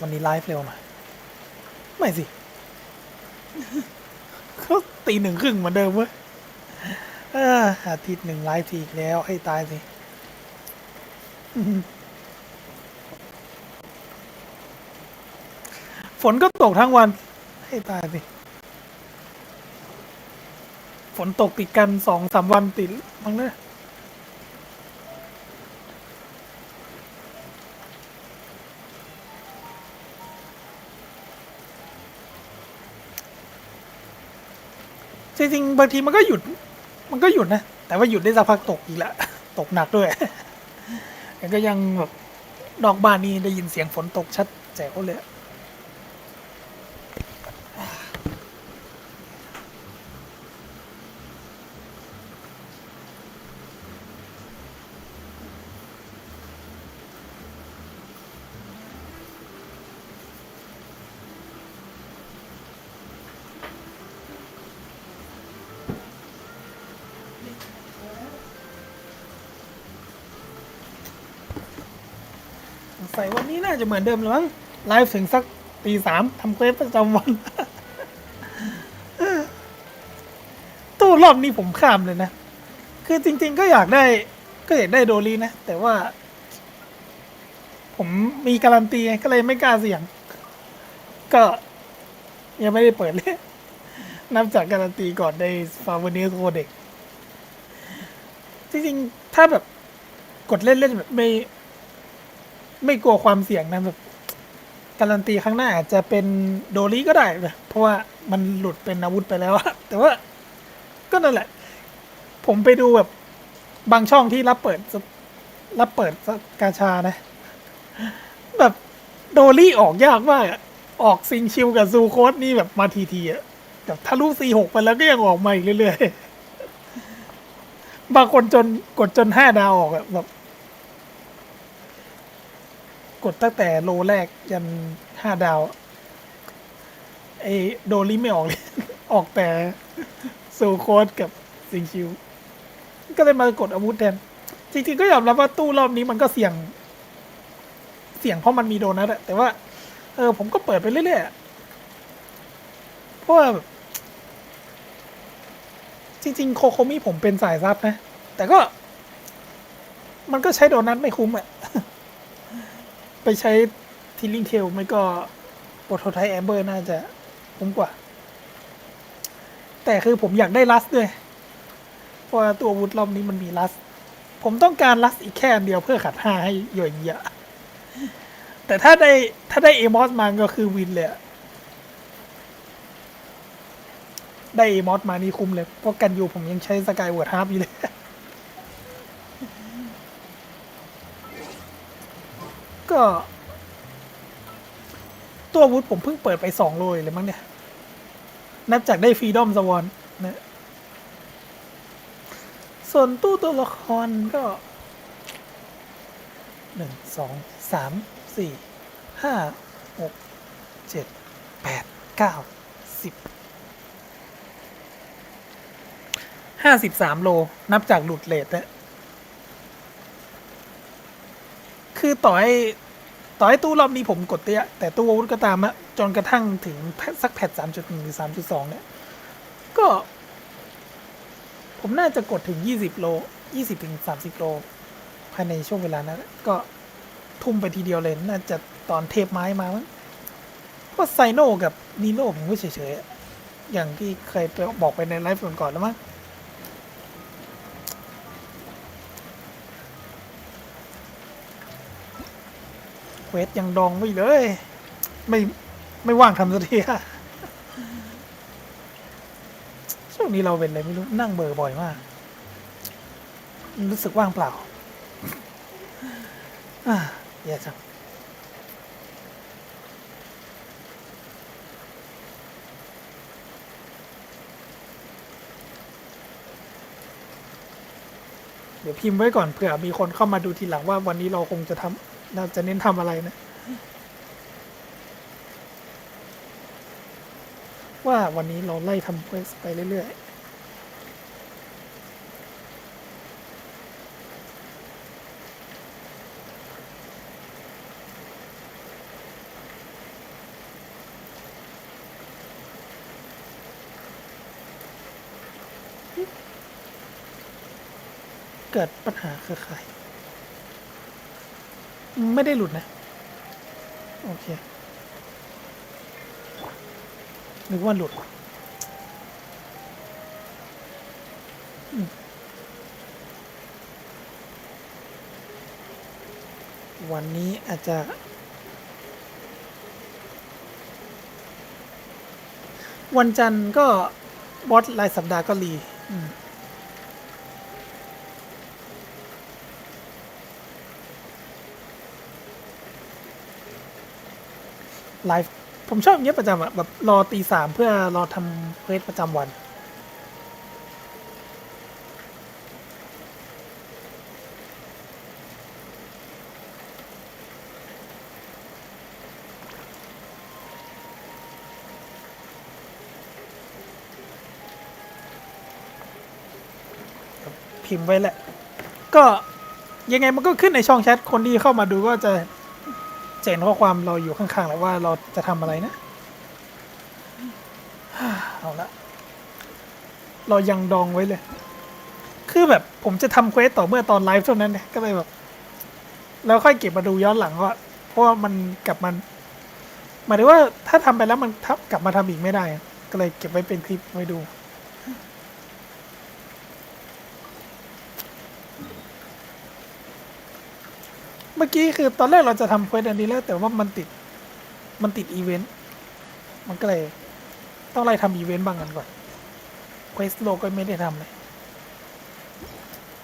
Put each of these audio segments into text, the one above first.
วันนี้ไลฟ์เร็วหน่อยไม่สิเขาตี 1 ครึ่งเหมือนเดิมเว้ยอาทิตย์หนึ่งไลฟ์ทีอีกแล้วให้ตายสิฝนก็ตกทั้งวันให้ตายสิฝนตกติดกัน2-3 วันติดมั้งเนี่ยจริงๆบางทีมันก็หยุดนะแต่ว่าหยุดได้สักพักตกอีกแล้วตกหนักด้วยแต่ก็ยังแบบนอกบ้านนี่ได้ยินเสียงฝนตกชัดแจ๋วเลยใส่วันนี้น่าจะเหมือนเดิมเลยมั้งไลฟ์ถึงสักตี 3ทำเควสประจำวันตู้รอบนี้ผมข้ามเลยนะคือจริงๆก็อยากได้โดลีนะแต่ว่าผมมีการันตีก็เลยไม่กล้าเสี่ยงก็ยังไม่ได้เปิดเลยนับจากการันตีก่อนได้ฟาร์เวเนสโคเด็กจริงๆถ้าแบบกดเล่นๆแบบไม่กลัวความเสี่ยงนะแบบการันตีครั้งหน้าอาจจะเป็นโดลีก็ได้นะเพราะว่ามันหลุดเป็นอาวุธไปแล้วแต่ว่าก็นั่นแหละผมไปดูแบบบางช่องที่รับเปิดกาชานะแบบโดลี่ออกยากมากออกซิงชิวกับซูโคสนี่แบบมาทีอะแบบทะลุ4-6ไปแล้วก็ยังออกมาอีกเรื่อยๆบางคนกดจน5 ดาวออกอะแบบกดตั้งแต่โลแรกยัน5 ดาวไอโดลี่ไม่ออกเลยออกแต่ซูโคสกับซิงชิวก็เลยมากดอาวุธแทนจริงๆก็ยอมรับว่าตู้รอบนี้มันก็เสี่ยงเพราะมันมีโดนัทอะแต่ว่าผมก็เปิดไปเรื่อยๆเพราะว่าจริงๆโคโคมิผมเป็นสายซับนะแต่ก็มันก็ใช้โดนัทไม่คุ้มอะไปใช้ทิลลิงเทลไม่ก็โปรโตไทป์แอมเบอร์น่าจะคุ้มกว่าแต่คือผมอยากได้ลัสด้วยเพราะว่าตัวอาวุธรอบนี้มันมีลัสผมต้องการลัสอีกแค่อันเดียวเพื่อขัด5ให้หย่อยเยอะแต่ถ้าได้เอมอสมาก็คือวินเลยได้เอมอสมานี่คุ้มเลยเพราะกันอยู่ผมยังใช้สกายเวิร์ดฮาร์ปอยู่เลยก็ตัวอาวุธผมเพิ่งเปิดไป2 โลเลยมั้งเนี่ยนับจากได้ฟรีดอมสวอนนะส่วนตู้ตัวละครก็1 2 3 4 5 6 7 8 9 10 53 โลนับจากหลุดเลทนะคือต่อให้ตู้รอบนี้ผมกดเตี้ยแต่ตู้อาวุธก็ตามอะจนกระทั่งถึงสักแพท 3.1 หรือ 3.2 เนี่ยก็ผมน่าจะกดถึง20 โล20 ถึง 30 โลภายในช่วงเวลานั้นก็ทุ่มไปทีเดียวเลยน่าจะตอนเทปไม้มามั้งเพราะไซโนกับนีโน่ผมก็เฉยๆอย่างที่เคยไปบอกไปในไลฟ์ก่อนๆแล้วมั้งเควสยังดองไว้เลยไม่ว่างทำสักทีช่วงนี้เราเป็นอะไรไม่รู้นั่งเบอร์บ่อยมากรู้สึกว่างเปล่าแย่จังเดี๋ยวพิมพ์ไว้ก่อนเผื่อมีคนเข้ามาดูทีหลังว่าวันนี้เราคงจะเราจะเน้นทำอะไรนะว่าวันนี้เราไล่ทำเควสไปเรื่อยๆ เกิดปัญหาคือใครไม่ได้หลุดนะโอเคนึกว่าหลุดวันนี้อาจจะวันจันทร์ก็บอสรายสัปดาห์ก็รีไลฟ์ผมชอบอย่างเงี้ยประจำอะแบบรอตี 3เพื่อรอทำเควสประจำวันพิมพ์ไว้แหละก็ยังไงมันก็ขึ้นในช่องแชทคนที่เข้ามาดูก็จะเห็นข้อความเราอยู่ข้างๆแล้วว่าเราจะทำอะไรนะเอาละเรายังดองไว้เลยคือแบบผมจะทำเควสต่อเมื่อตอนไลฟ์เท่านั้นเนี่ยก็เลยแบบแล้วค่อยเก็บมาดูย้อนหลังว่าเพราะว่ามันกลับมันหมายถึงว่าถ้าทำไปแล้วมันกลับมาทำอีกไม่ได้ก็เลยเก็บไว้เป็นคลิปไว้ดูเมื่อกี้คือตอนแรกเราจะทำเควสอันนี้แล้วแต่ว่ามันติดอีเวนต์มันก็เลยต้องไล่ทำอีเวนต์บางกันก่อนเควสโลก็ไม่ได้ทำเลย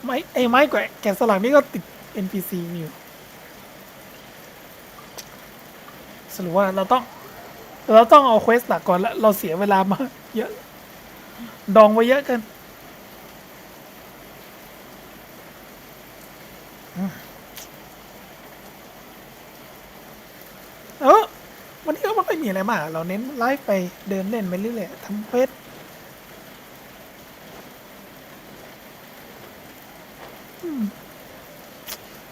ไม้แกะสลักนี่ก็ติด NPC อยู่สรุปว่าเราต้องเอาเควสหลักก่อนแล้วเราเสียเวลามาเยอะดองไว้เยอะเกินวันนี้ก็ไม่ค่อยมีอะไรมากเราเน้นไลฟ์ไปเดินเล่นไปเรื่อยๆทำเควส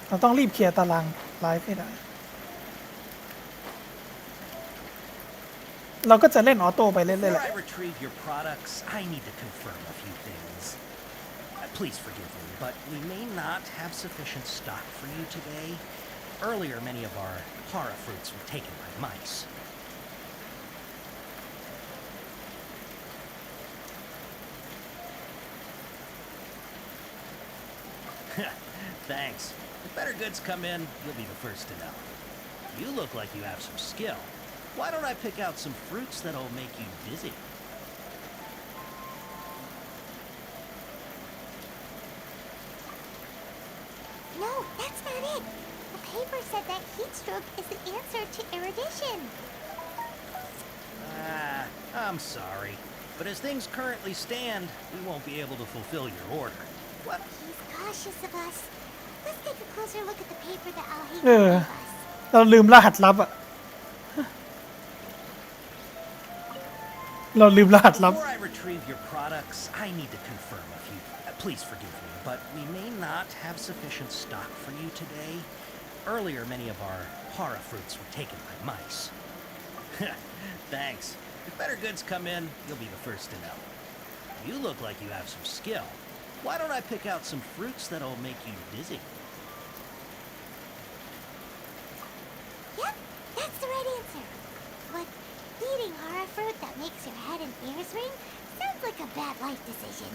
เราต้องรีบเคลียร์ตารางไลฟ์ให้ได้เราก็จะเล่นออโต้ไปเรื่อยๆแหละ Please forgive me, but we may not have sufficient stock for you today. Earlier, many of our hara fruits were taken by mice. Thanks. If better goods come in, you'll be the first to know. You look like you have some skill. Why don't I pick out some fruits that'll make you dizzy? No, that's not it. The paper said that heat stroke is the answer to erudition. I'm sorry. But as things currently stand, we won't be able to fulfill your order. What? He's cautious of us. Let's take a closer look at the paper that Al-Hate เออ gave us. เราลืมรหัสลับอะเราลืมรหัสลับ Before I retrieve your products, I need to confirm a few. Please forgive me, but we may not have sufficient stock for you today. Earlier, many of our hara fruits were taken by mice. Thanks. If better goods come in, you'll be the first to know. You look like you have some skill. Why don't I pick out some fruits that'll make you dizzy? Yep, that's the right answer. But eating hara fruit that makes your head and ears ring sounds like a bad life decision.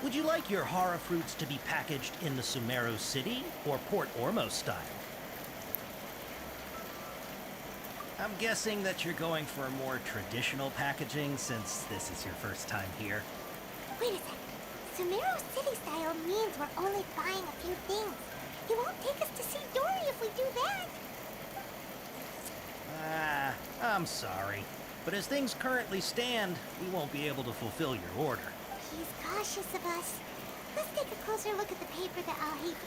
Would you like your hara fruits to be packaged in the Sumeru City or Port Ormos style? I'm guessing that you're going for a more traditional packaging since this is your first time here. Wait a sec. Sumeru City style means we're only buying a few things. He won't take us to see Dory if we do that. I'm sorry. But as things currently stand, we won't be able to fulfill your order. He's cautious of us. Let's take a closer look at the paper that Al-Hate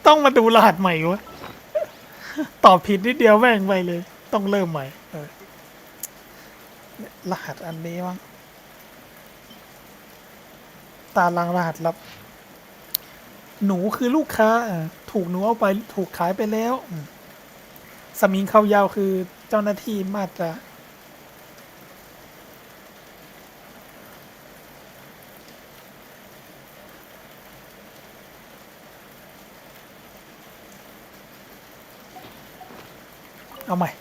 ต้องมาดูรหัสใหม่วะตอบผิดนิดเดียวแม่งไปเลยต้องเริ่มใหม่รหัสอันนี้มั้งตารางรหัสลับหนูคือลูกค้าถูกหนูเอาไปถูกขายไปแล้วสมิงเขายาวคือเจ้าหน้าที่มาตรา เอาใหม่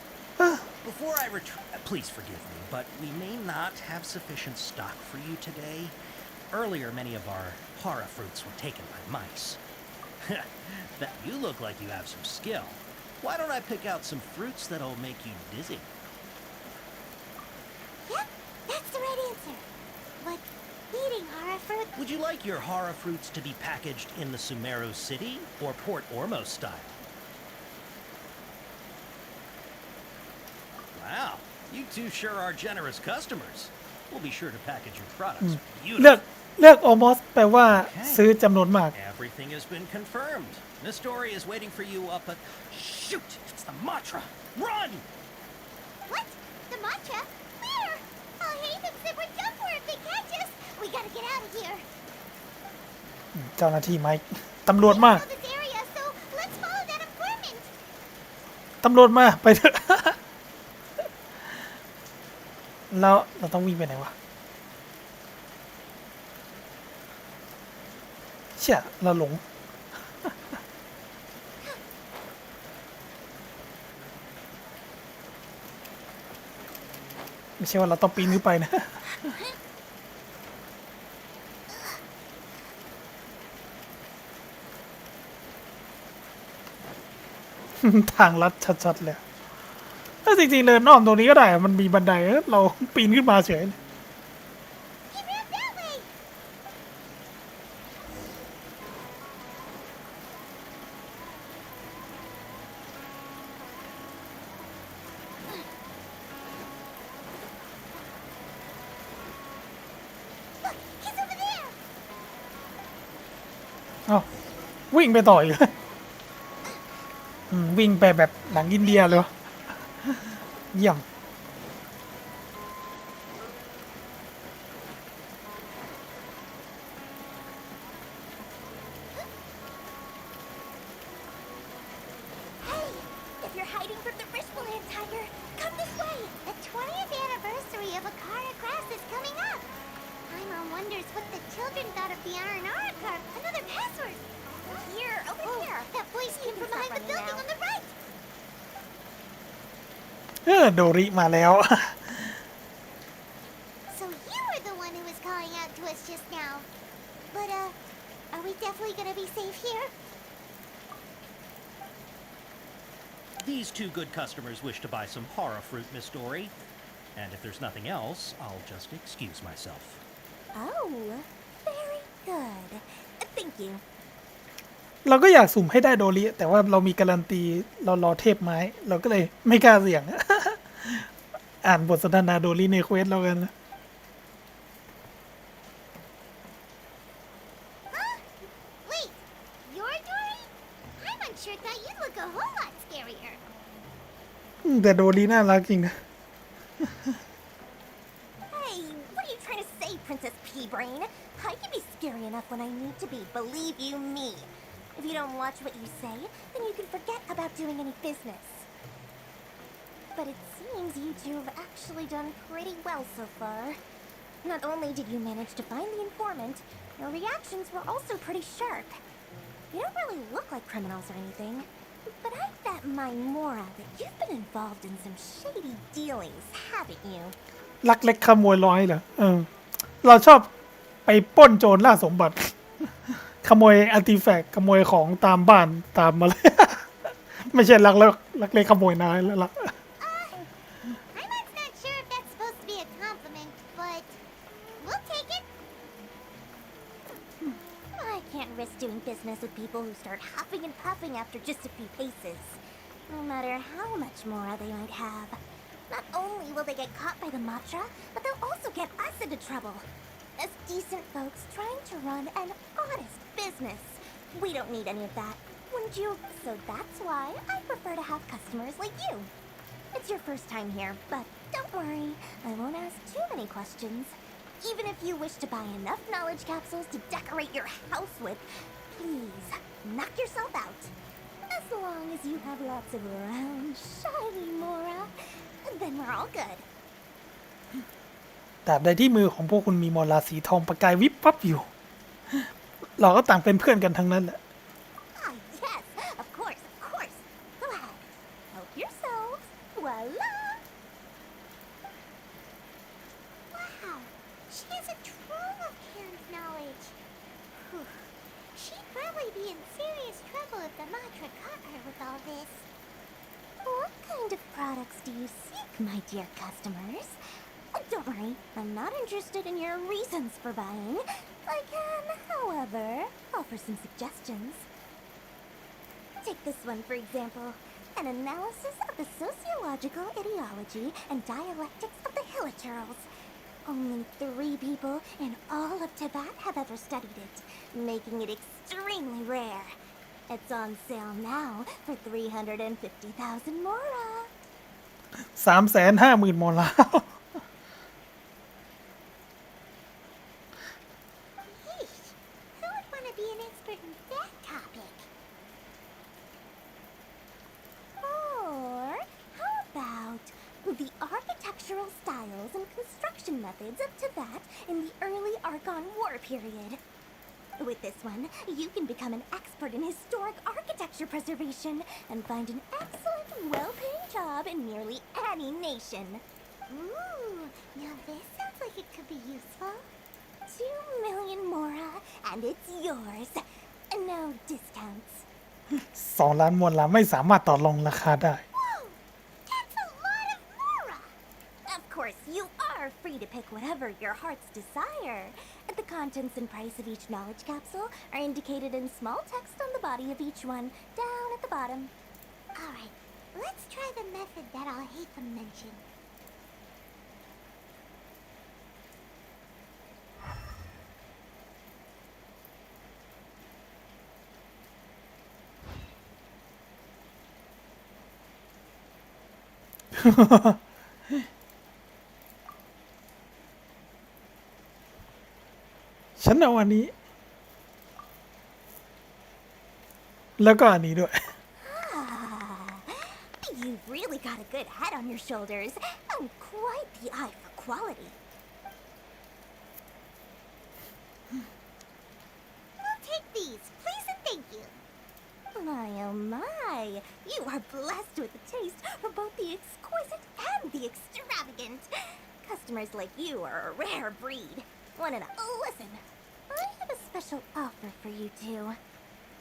Before I return, please forgive me, but we may not have sufficient stock for you today. Earlier, many of our para fruits were taken by mice. That you look like you have some skill. Why don't I pick out some fruits that'll make you dizzy? Yep, that's the right answer. But eating hara fruit... Would you like your hara fruits to be packaged in the Sumeru City or Port Ormos style? Wow, you two sure are generous customers. We'll be sure to package your products เลือก beautifully. almost แปลว่าซื้อจำนวนมาก Everything has been confirmed. Miss Dory is waiting for you up at... Shoot! It's the mantra! Run! What? The mantra? Where? I'll hate them if we're done for if they catch us. We gotta get out of here. เจ้าหน้าที่ไมค์ตำรวจ We มา don't know this area, so let's follow that informant. ตำรวจมาไปเถอะ แล้วเราต้องวิ่งไปไหนวะเชี่ยเราหลง ไม่ใช่ว่าเราต้องปีนขึ้นไปนะ ทางลัดชัดๆเลยถ้าจริงๆเดินอ้อมตรงนี้ก็ได้ มันมีบันไดเราปีนขึ้นมาเฉย He ran that way. Look, he's over there. เอาวิ่งไปต่ออีก วิ่งไปแบบหนังอินเดียเลยวะเยี่ยม Hey, if you're hiding from the Rishmaland Tiger, come this way. The 20th anniversary of Akara Crafts is coming up. Paimon wonders what the children thought of the Aranara card. Another password. Here, over here. That voice came from behind the building on the right. โดริมาแล้ว So you were the one who was calling out to us just now. But, are we definitely gonna be safe here? These two good customers wish to buy some hara fruit, Miss Dory. And if there's nothing else, I'll just excuse myself. Oh, very good. Thank you. เราก็อยากสุ่มให้ได้โดริแต่ว่าเรามีการันตีเรารอเทพไม้ เราก็เลยไม่กล้าเสี่ยง อ่านบทสนทนาโดริในเควสเรากันนะ Huh? Wait, you're Dory? I'm unsure thought you'd look a whole lot scarier. แต่โดริน่ารักจริงนะ Hey, what are you trying to say, Princess Pea-Brain? I can be scary enough when I need to be, believe you me. If you don't watch what you say, then you can forget about doing any business. But it seems you two have actually done pretty well so far. Not only did you manage to find the informant, your reactions were also pretty sharp. You don't really look like criminals or anything, but I bet my Mora that you've been involved in some shady dealings, haven't you? ลักเล็กขโมยร้อยเหรอเราชอบไปปล้นโจรล่าสมบัติ ขโมยอาร์ติแฟกต์ขโมยของตามบ้านตามมาเลย ไม่ใช่ลักเล็กขโมยน้อยแล้วล่ะ I'm not sure if that's supposed to be a compliment, but we'll take it. I can't risk doing business with people who start huffing and puffing after just a few paces. No matter how much more they might have. Not only will they get caught by the mantra, but they'll also get us into trouble. As decent folks trying to run an honest business. We don't need any of that, wouldn't you? So that's why I prefer to have customers like you. It's your first time here, but don't worry, I won't ask too many questions. Even if you wish to buy enough knowledge capsules to decorate your house with, please, knock yourself out. As long as you have lots of round, shiny Mora, then we're all good. ตราบใดที่มือของพวกคุณมีมอลาสีทองประกายวิบวับอยู่ เราก็ต่างเป็นเพื่อนกันทั้งนั้นแหละ Ah, yes, of course, of course. Go ahead. Help yourselves. Voila! Wow, she has a trove of Ken's knowledge. Whew. She'd probably be in serious trouble if the Matra caught her with all this. What kind of products do you seek, my dear customers? Don't worry, I'm not interested in your reasons for buying. I can, however, offer some suggestions. Take this one, for example. An analysis of the sociological ideology and dialectics of the Hilichurls. Only 3 people in all of Tibet have ever studied it, making it extremely rare. It's on sale now for 350,000 mora. 350,000 มอลลาร์ Yeesh, who would want to be an expert in that topic? Or how about the architectural styles and construction methods of Tibet in the early Archon War period? With this one, you can become an expert in historic architecture preservation and find an excellent, well-paying job in nearly any nation. Ooh, now this sounds like it could be useful. 2 million mora, and it's yours. No discounts. 2 ล้านมอลลาร์ไม่สามารถต่อรองราคาได้ Whoa, that's a lot of mora. Of course, you are free to pick whatever your heart's desire. The contents and price of each knowledge capsule are indicated in small text on the body of each one, down at the bottom. All right, let's try the method that I'll hate them mention. ฉันเอาอันนี้ แล้วก็อันนี้ด้วย You've really got a good head on your shoulders and quite the eye for quality. I'll take these, please and thank you. My oh my, you are blessed with a taste for both the exquisite and the extravagant. Customers like you are a rare breed. Listen, I have a special offer for you two.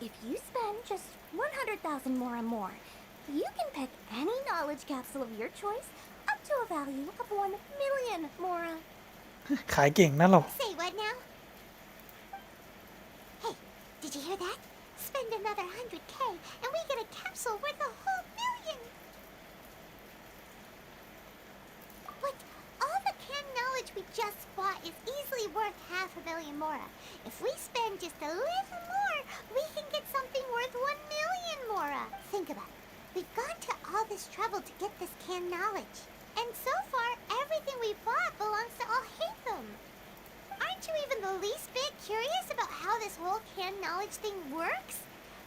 If you spend just 100,000 mora more, you can pick any knowledge capsule of your choice up to a value of 1 million mora. ขายเก่งนะเรา Say what now? Hey, did you hear that? Spend another 100K and we get a capsule worth a whole million. What? All the canned knowledge we just bought is easily worth 500,000 mora. If we spend just a little more, we can get something worth 1 million mora. Think about it. We've gone to all this trouble to get this canned knowledge. And so far, everything we bought belongs to all Hatham. Aren't you even the least bit curious about how this whole canned knowledge thing works?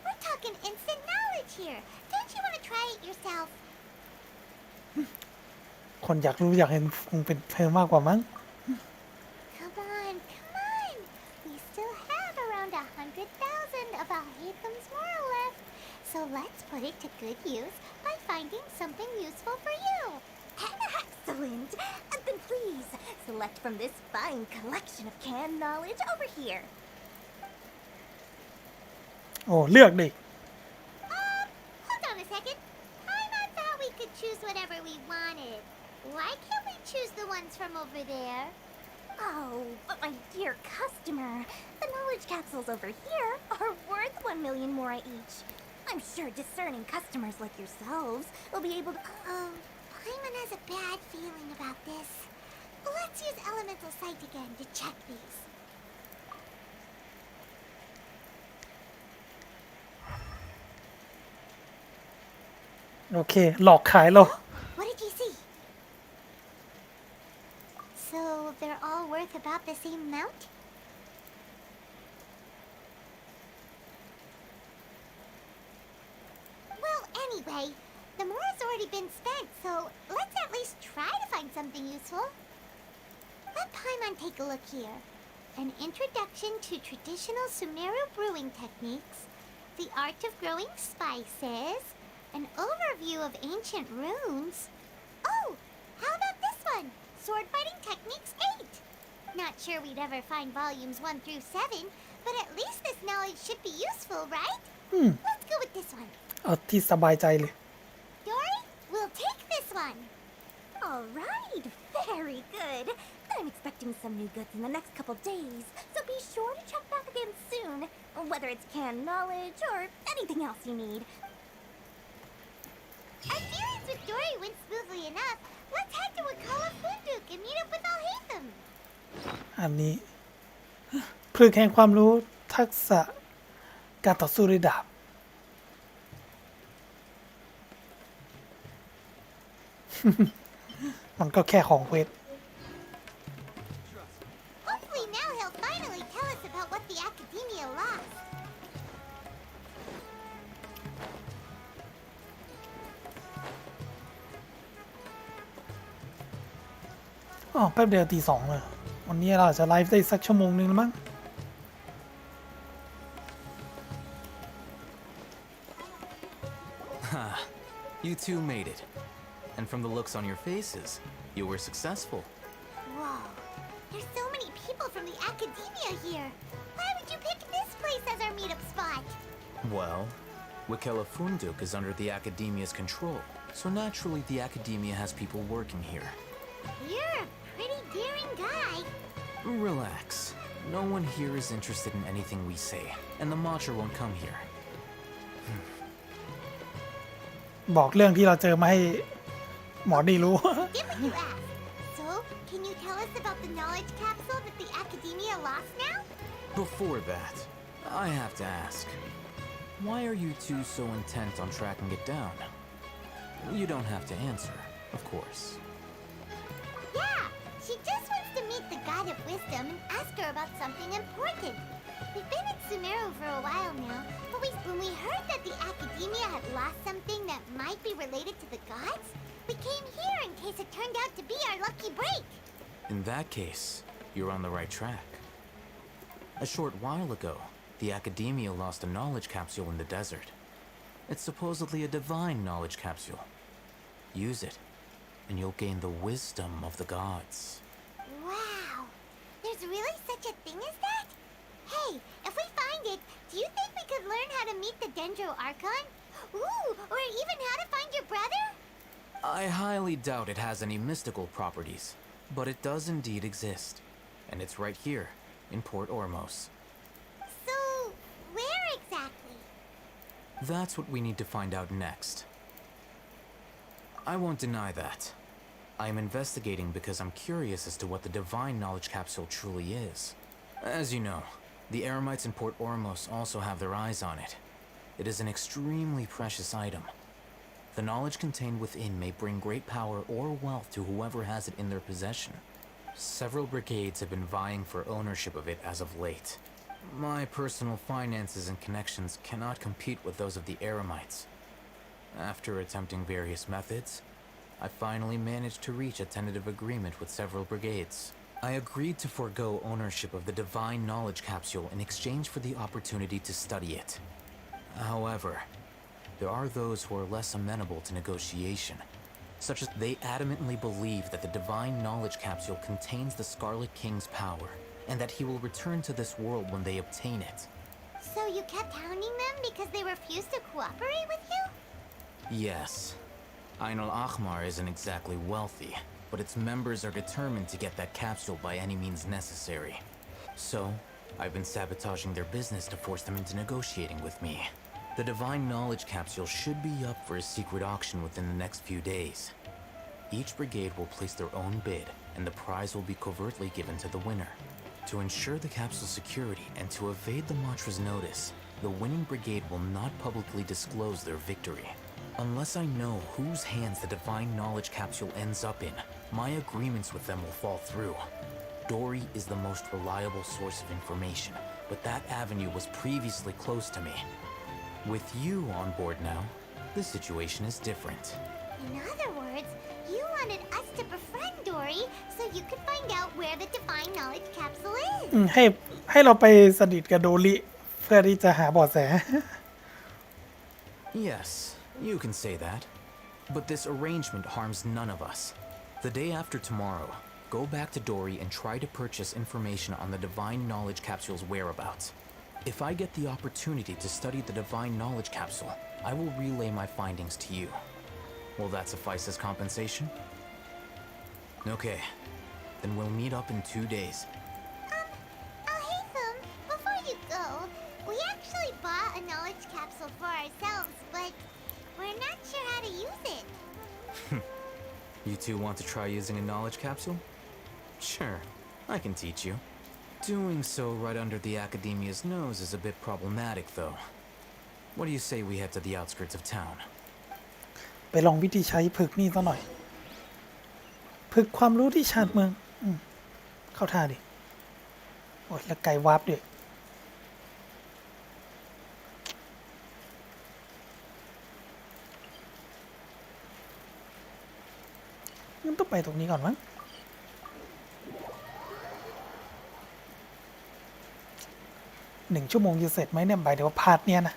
We're talking instant knowledge here. Don't you want to try it yourself? คนอยากรู้อยากเห็นคงเป็นเธอมากกว่ามั้ง Come on, come on. We still have around 100,000 of our Hatham's moral left. So let's put it to good use by finding something useful for you. Excellent! Then please, select from this fine collection of canned knowledge over here. โอ้เลือกดิ Hold on a second. I thought we could choose whatever we wanted. Why can't we choose the ones from over there? Oh, but my dear customer, the knowledge capsules over here are worth 1 million mora each. I'm sure discerning customers like yourselves will be able to... Oh, Paimon has a bad feeling about this. Let's use Elemental Sight again to check these. โอเค หลอกขายเรา What did you see? So they're all worth about the same amount? Well, anyway, the mora's already been spent, so let's at least try to find something useful. Let Paimon take a look here. An introduction to traditional Sumeru brewing techniques, the art of growing spices, An overview of ancient runes. Oh, how about this one? Sword fighting techniques 8. Not sure we'd ever find volumes 1 through 7, but at least this knowledge should be useful, right? Let's go with this one. เอาที่สบายใจเลย Dory, we'll take this one. Alright, very good. I'm expecting some new goods in the next couple days, so be sure to check back again soon, whether it's canned knowledge or anything else you need. Our dealings with Dory went smoothly enough. Let's head to Wakala Funduk and meet up with Alhaitham. อันนี้พลึกแห่งความรู้ทักษะการต่อสู้ด้วยดาบ มันก็แค่ของเควส Hopefully now he'll finally tell us about what the Academia lost. อ๋อแป๊บเดียวตี 2เลยวันนี้เราจะไลฟ์ได้สักชั่วโมงนึงแล้วมั้ง You two made it. And from the looks on your faces, you were successful. Whoa, there's so many people from the Academia here. Why would you pick this place as our meetup spot? Well, Wakela Funduk is under the Academia's control, so naturally the Academia has people working here. You're a pretty daring guy. Relax. No one here is interested in anything we say, and the Matcha won't come here. บอกเรื่องที่เราเจอมาให้หมอนี่รู้ Did what you asked. So, can you tell us about the knowledge capsule that the Academia lost now? Before that, I have to ask, why are you two so intent on tracking it down? You don't have to answer, of course. Yeah, she just wants to meet the God of Wisdom and ask her about something important. We've been in Sumeru for a while now, but when we heard that the Academia had lost something that might be related to the gods, we came here in case it turned out to be our lucky break. In that case, you're on the right track. A short while ago, the Academia lost a knowledge capsule in the desert. It's supposedly a divine knowledge capsule. Use it, and you'll gain the wisdom of the gods. Wow, there's really such a thing as that? Hey, if we find it, do you think we could learn how to meet the Dendro Archon? Ooh, or even how to find your brother? I highly doubt it has any mystical properties, but it does indeed exist. And it's right here, in Port Ormos. So, where exactly? That's what we need to find out next. I won't deny that. I am investigating because I'm curious as to what the divine knowledge capsule truly is. As you know, the Eremites in Port Ormos also have their eyes on it. It is an extremely precious item. The knowledge contained within may bring great power or wealth to whoever has it in their possession. Several brigades have been vying for ownership of it as of late. My personal finances and connections cannot compete with those of the Eremites. After attempting various methods, I finally managed to reach a tentative agreement with several brigades. I agreed to forego ownership of the divine knowledge capsule in exchange for the opportunity to study it. However, there are those who are less amenable to negotiation, such as they adamantly believe that the divine knowledge capsule contains the Scarlet King's power, and that he will return to this world when they obtain it. So you kept hounding them because they refused to cooperate with you? Yes. Ain al-Ahmar isn't exactly wealthy, but its members are determined to get that capsule by any means necessary. So, I've been sabotaging their business to force them into negotiating with me. The divine knowledge capsule should be up for a secret auction within the next few days. Each brigade will place their own bid, and the prize will be covertly given to the winner. To ensure the capsule's security and to evade the Matra's notice, the winning brigade will not publicly disclose their victory. Unless I know whose hands the divine knowledge capsule ends up in, my agreements with them will fall through. Dory is the most reliable source of information, but that avenue was previously closed to me. With you on board now, the situation is different. In other words, you wanted us to befriend Dory so you could find out where the divine knowledge capsule is. ให้เราไปสนิทกับโดริเพื่อที่จะหาเบาะแส Yes, You can say that. But this arrangement harms none of us. The day after tomorrow, go back to Dory and try to purchase information on the Divine Knowledge Capsule's whereabouts. If I get the opportunity to study the Divine Knowledge Capsule, I will relay my findings to you. Will that suffice as compensation? Okay. Then we'll meet up in 2 days. Haytham, before you go, we actually bought a knowledge capsule for ourselves, but we're not sure how to use it. You two want to try using a knowledge capsule? Sure, I can teach you. Doing so right under the Academia's nose is a bit problematic, though. What do you say we head to the outskirts of town? ไปลองวิธีใช้ผึกนี่ซะหน่อยผึกความรู้ที่ชาญเมืองเข้าท่าดิโอ้ยแล้วไก่วาร์ปด้วยงั้นต้องไปตรงนี้ก่อนมั้ง1 ชั่วโมงจะเสร็จไหมเนี่ยหมายถึงว่าพาร์ทเนี้ยนะ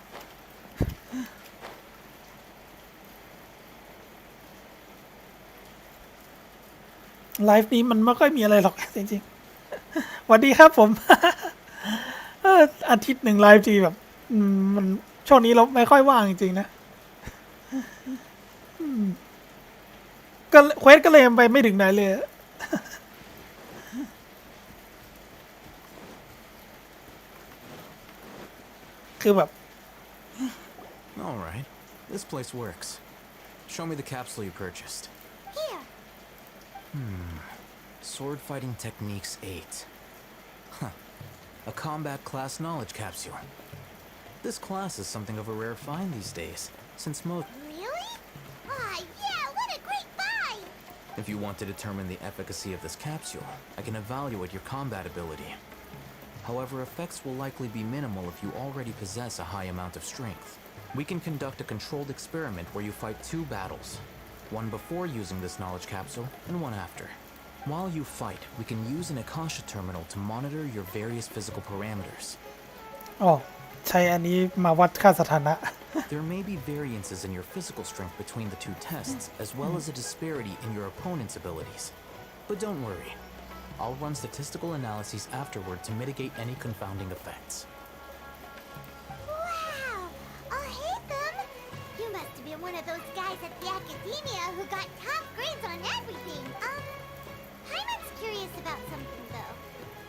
ไลฟ์นี้มันไม่ค่อยมีอะไรหรอกจริงๆสวัสดีครับผม อาทิตย์หนึ่งไลฟ์ทีแบบมันช่วงนี้เราไม่ค่อยว่างจริงๆนะก็เควสก็เลยไปไม่ถึงไหนเลย คือแบบ All right, this place works. Show me the capsule you purchased. Here. Sword Fighting Techniques 8. Huh. A combat class knowledge capsule. This class is something of a rare find these days, since most... Really? Ah, yeah, what a great buy! If you want to determine the efficacy of this capsule, I can evaluate your combat ability. However, effects will likely be minimal if you already possess a high amount of strength. We can conduct a controlled experiment where you fight 2 battles. One before using this knowledge capsule, and one after. While you fight, we can use an Akasha terminal to monitor your various physical parameters. อ๋อใช้อันนี้มาวัดค่าสถานะ There may be variances in your physical strength between the 2 tests, as well as a disparity in your opponent's abilities. But don't worry. I'll run statistical analyses afterward to mitigate any confounding effects. Wow! Haytham! You must have been one of those guys at the Academia who got top grades on everything. Paimon's curious about something, though.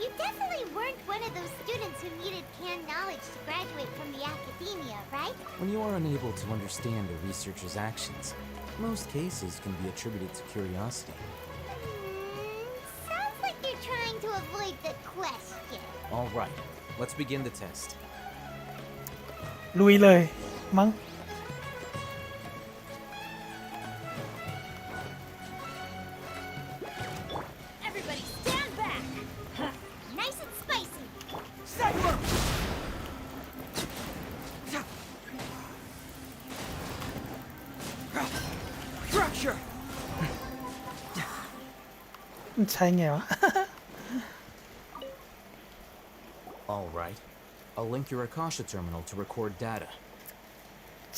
You definitely weren't one of those students who needed canned knowledge to graduate from the Academia, right? When you are unable to understand a researcher's actions, most cases can be attributed to curiosity. Sounds like you're trying to avoid the question. All right, let's begin the test. ลุยเลยมั้ง Everybody stand back! Nice and spicy! Structure! มันใช้ไงวะ All right. I'll link your Akasha terminal to record data.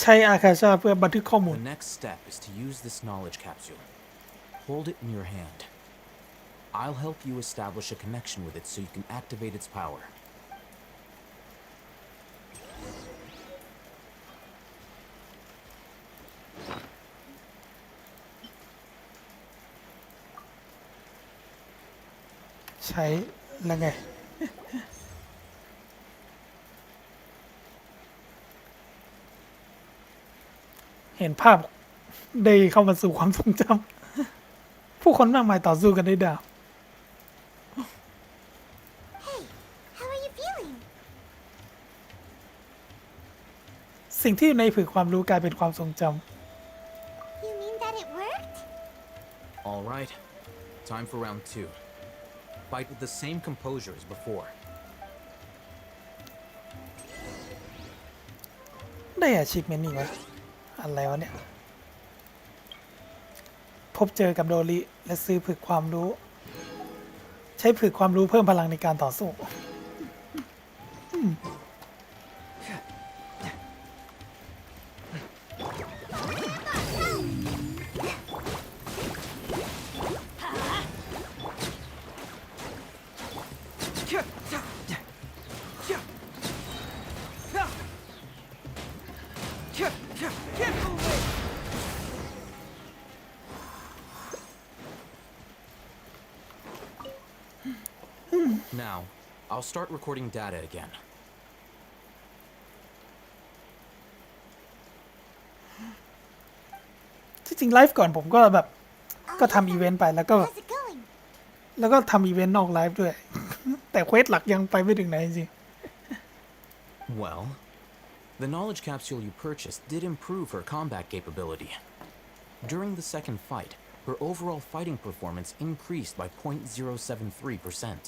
ใช้อาคาชาเพื่อบันทึกข้อมูล The next step is to use this knowledge capsule. Hold it in your hand. I'll help you establish a connection with it so you can activate its power. ใช้แล้วไง เห็นภาพได้เข้ามาสู่ความทรงจำผู้คนมากมายต่อสู้กันด้วยดาบ Hey, how are you feeling? สิ่งที่อยู่ในผืนความรู้กลายเป็นความทรงจ You mean that it worked? All right. Time for round 2. Fight with the same composure as before. ำได้อาชีพเมนนี่วะอะไรวะเนี่ย พบเจอกับโดริและซื้อผึกความรู้ ใช้ผึกความรู้เพิ่มพลังในการต่อสู้ Hey, Now, I'll start recording data again. ที่จริงไลฟ์ก่อนผมก็แบบก็ทำอีเวนต์ไปแล้วก็ How's it going? แล้วก็ทำอีเวนต์นอกไลฟ์ด้วย แต่เควสหลักยังไปไม่ถึงไหนจริง Well, the knowledge capsule you purchased did improve her combat capability. During the second fight, her overall fighting performance increased by 0.073%.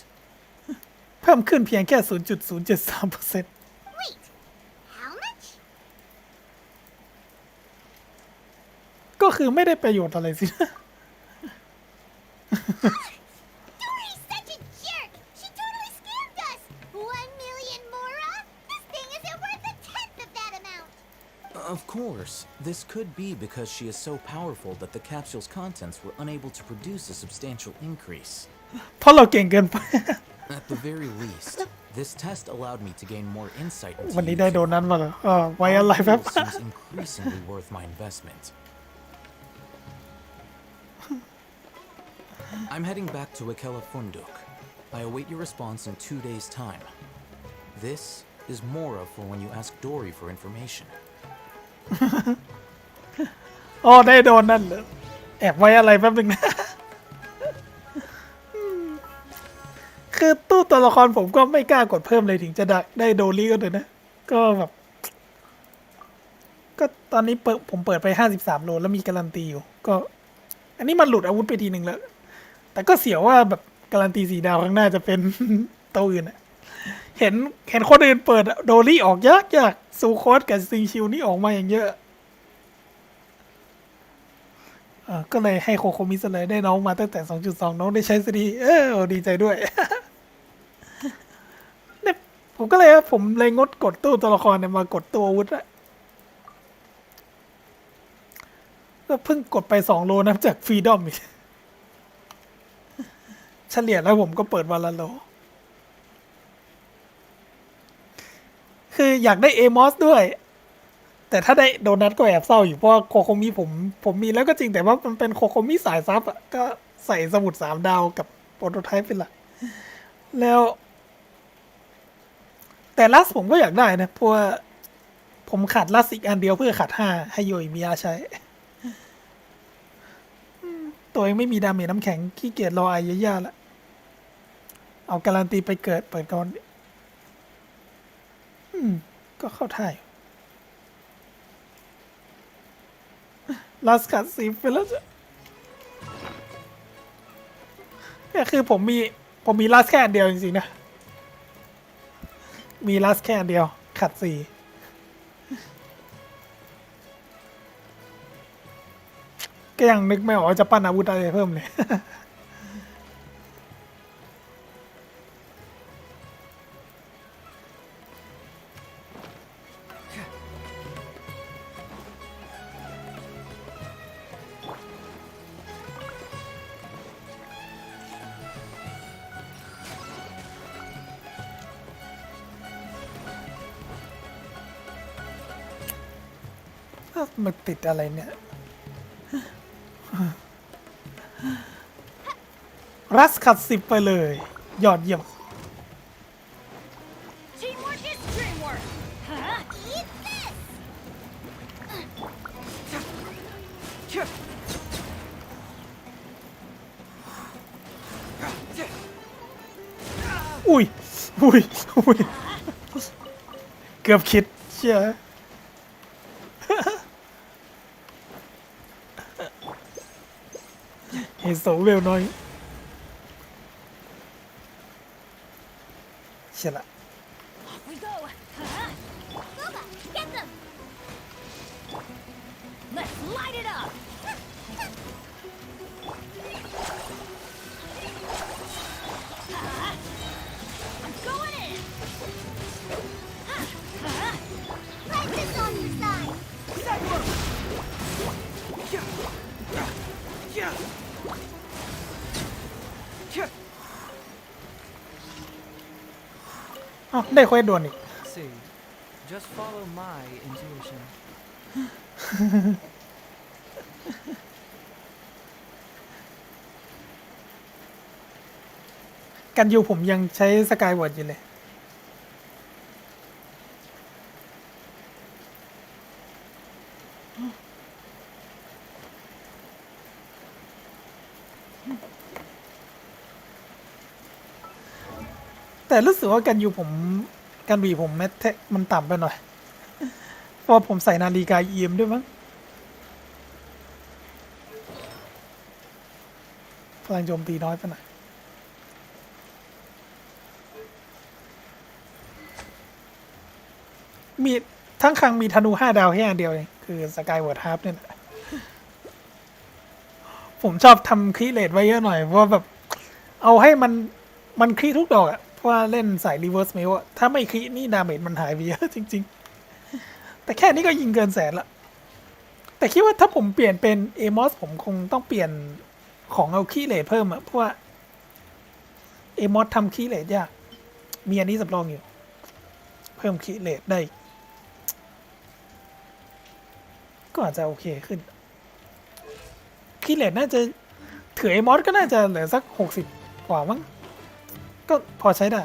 เพิ่มขึ้นเพียงแค่ 0.073% Wait, how much? ก็คือไม่ได้ประโยชน์อะไรสิ Dory's such a jerk! She totally scammed us! 1 million mora? This thing isn't worth a tenth of that amount! Of course, this could be because she is so powerful that the capsule's contents were unable to produce a substantial increase. เพราะเราเก่งเกินไป At the very least, this test allowed me to gain more insight into วันนี้ you ได้ two. โดนัทมาเหรอไว้อะไรแป๊บ It seems increasingly worth my investment. I'm heading back to Akela Funduk. I await your response in 2 days' time. This is Mora for when you ask Dory for information. อ๋อได้โดนัทเหรอแอบไว้อะไรแป๊บนึงนะ คือตู้ตัวละครผมก็ไม่กล้ากดเพิ่มเลยถึงจะได้โดลี่ก็เลยนะ ก็แบบ ก็ตอนนี้ผมเปิดไป53 โลแล้วมีการันตีอยู่ ก็ อันนี้มันหลุดอาวุธไปทีหนึ่งแล้ว แต่ก็เสียวว่าแบบการันตี4 ดาวข้างหน้าจะเป็น ตัวอื่นอะเห็นคนอื่นเปิดโดลี่ออกยากซูโคสกับซิงชิวนี่ออกมาอย่างเยอะก็เลยให้โคโคมิสเลยได้น้องมาตั้งแต่ 2.2 น้องได้ใช้สดีดีใจด้วย เนี่ยผมก็เลยผมเลยงดกดตู้ตัวละครเนี่ยมากดตัวอาวุธอะก็เพิ่งกดไป2 โลนะจากฟรีดอมอีก เฉลี่ยแล้วผมก็เปิดวันละโล คืออยากได้เอมอสด้วย แต่ถ้าได้โดนัทก็แอบเศร้าอยู่เพราะว่าโคโคมิผมมีแล้วก็จริงแต่ว่ามันเป็นโคโคมิสายซับอ่ะก็ใส่สมุด3 ดาวกับโปรโตไทป์เป็นหลักแล้ว แต่ลัสผมก็อยากได้นะเพราะว่าผมขาดลัสอีกอันเดียวเพื่อขาด5ให้โยอิมิยะใช้ตัวเองไม่มีดาเมจน้ำแข็งขี้เกียจรอไอย่าๆละเอาการันตีไปเปิดก่อนก็เข้าท่ายลัสกัด10ไปแล้วจ้ะเนี่ยคือผมมีลัสแค่อันเดียวจริงๆนะมีลัสแค่อันเดียวขัด4ก็ยังนึกไม่ออกว่าจะปั้นอาวุธอะไรเพิ่มเลย มันติดอะไรเนี่ย รัสขัด10ไปเลย ยอดเยี่ยม Teamwork is dreamwork! Huh? Eat this! อุ้ยเกือบคิดเชื่อ เห็น2 เวลน้อยเชื่อละ Off we go! Huh? Boba, get them! Let's light it up! I'm going in! Light this on your side! อ้าวได้เควสด่วนอีก See, just follow my intuition. กันยูผมยังใช้สกายเวิร์ดอยู่เลยแต่รู้สึกว่ากันยูผมกันบีผมแมทเทมันต่ำไปหน่อยเพราะผมใส่นาฬิกา EM ด้วยมั้งพลังโจมตีน้อยไปหน่อยมีทั้งครั้งมีธนู5 ดาวแค่อันเดียวเองคือสกายเวิร์ดฮาร์ปเนี่ยแหละผมชอบทำครีเลทไว้เยอะหน่อยเพราะว่าแบบเอาให้มันครีทุกดอกอะเพราะว่าเล่นสายรีเวิร์สเมลอะถ้าไม่ครีนี่ดาเมจมันหายไปเยอะจริงๆแต่แค่นี้ก็ยิงเกินแสนละแต่คิดว่าถ้าผมเปลี่ยนเป็นเอมอสผมคงต้องเปลี่ยนของเอาคีย์เลทเพิ่มอะเพราะว่าเอมอสทำคีย์เลทยากมีอันนี้สำรองอยู่เพิ่มคีย์เลทได้ก็อาจจะโอเคขึ้นคีย์เลทน่าจะถือเอมอสก็น่าจะเหลือสัก60 กว่ามั้งก็พอใช้ได้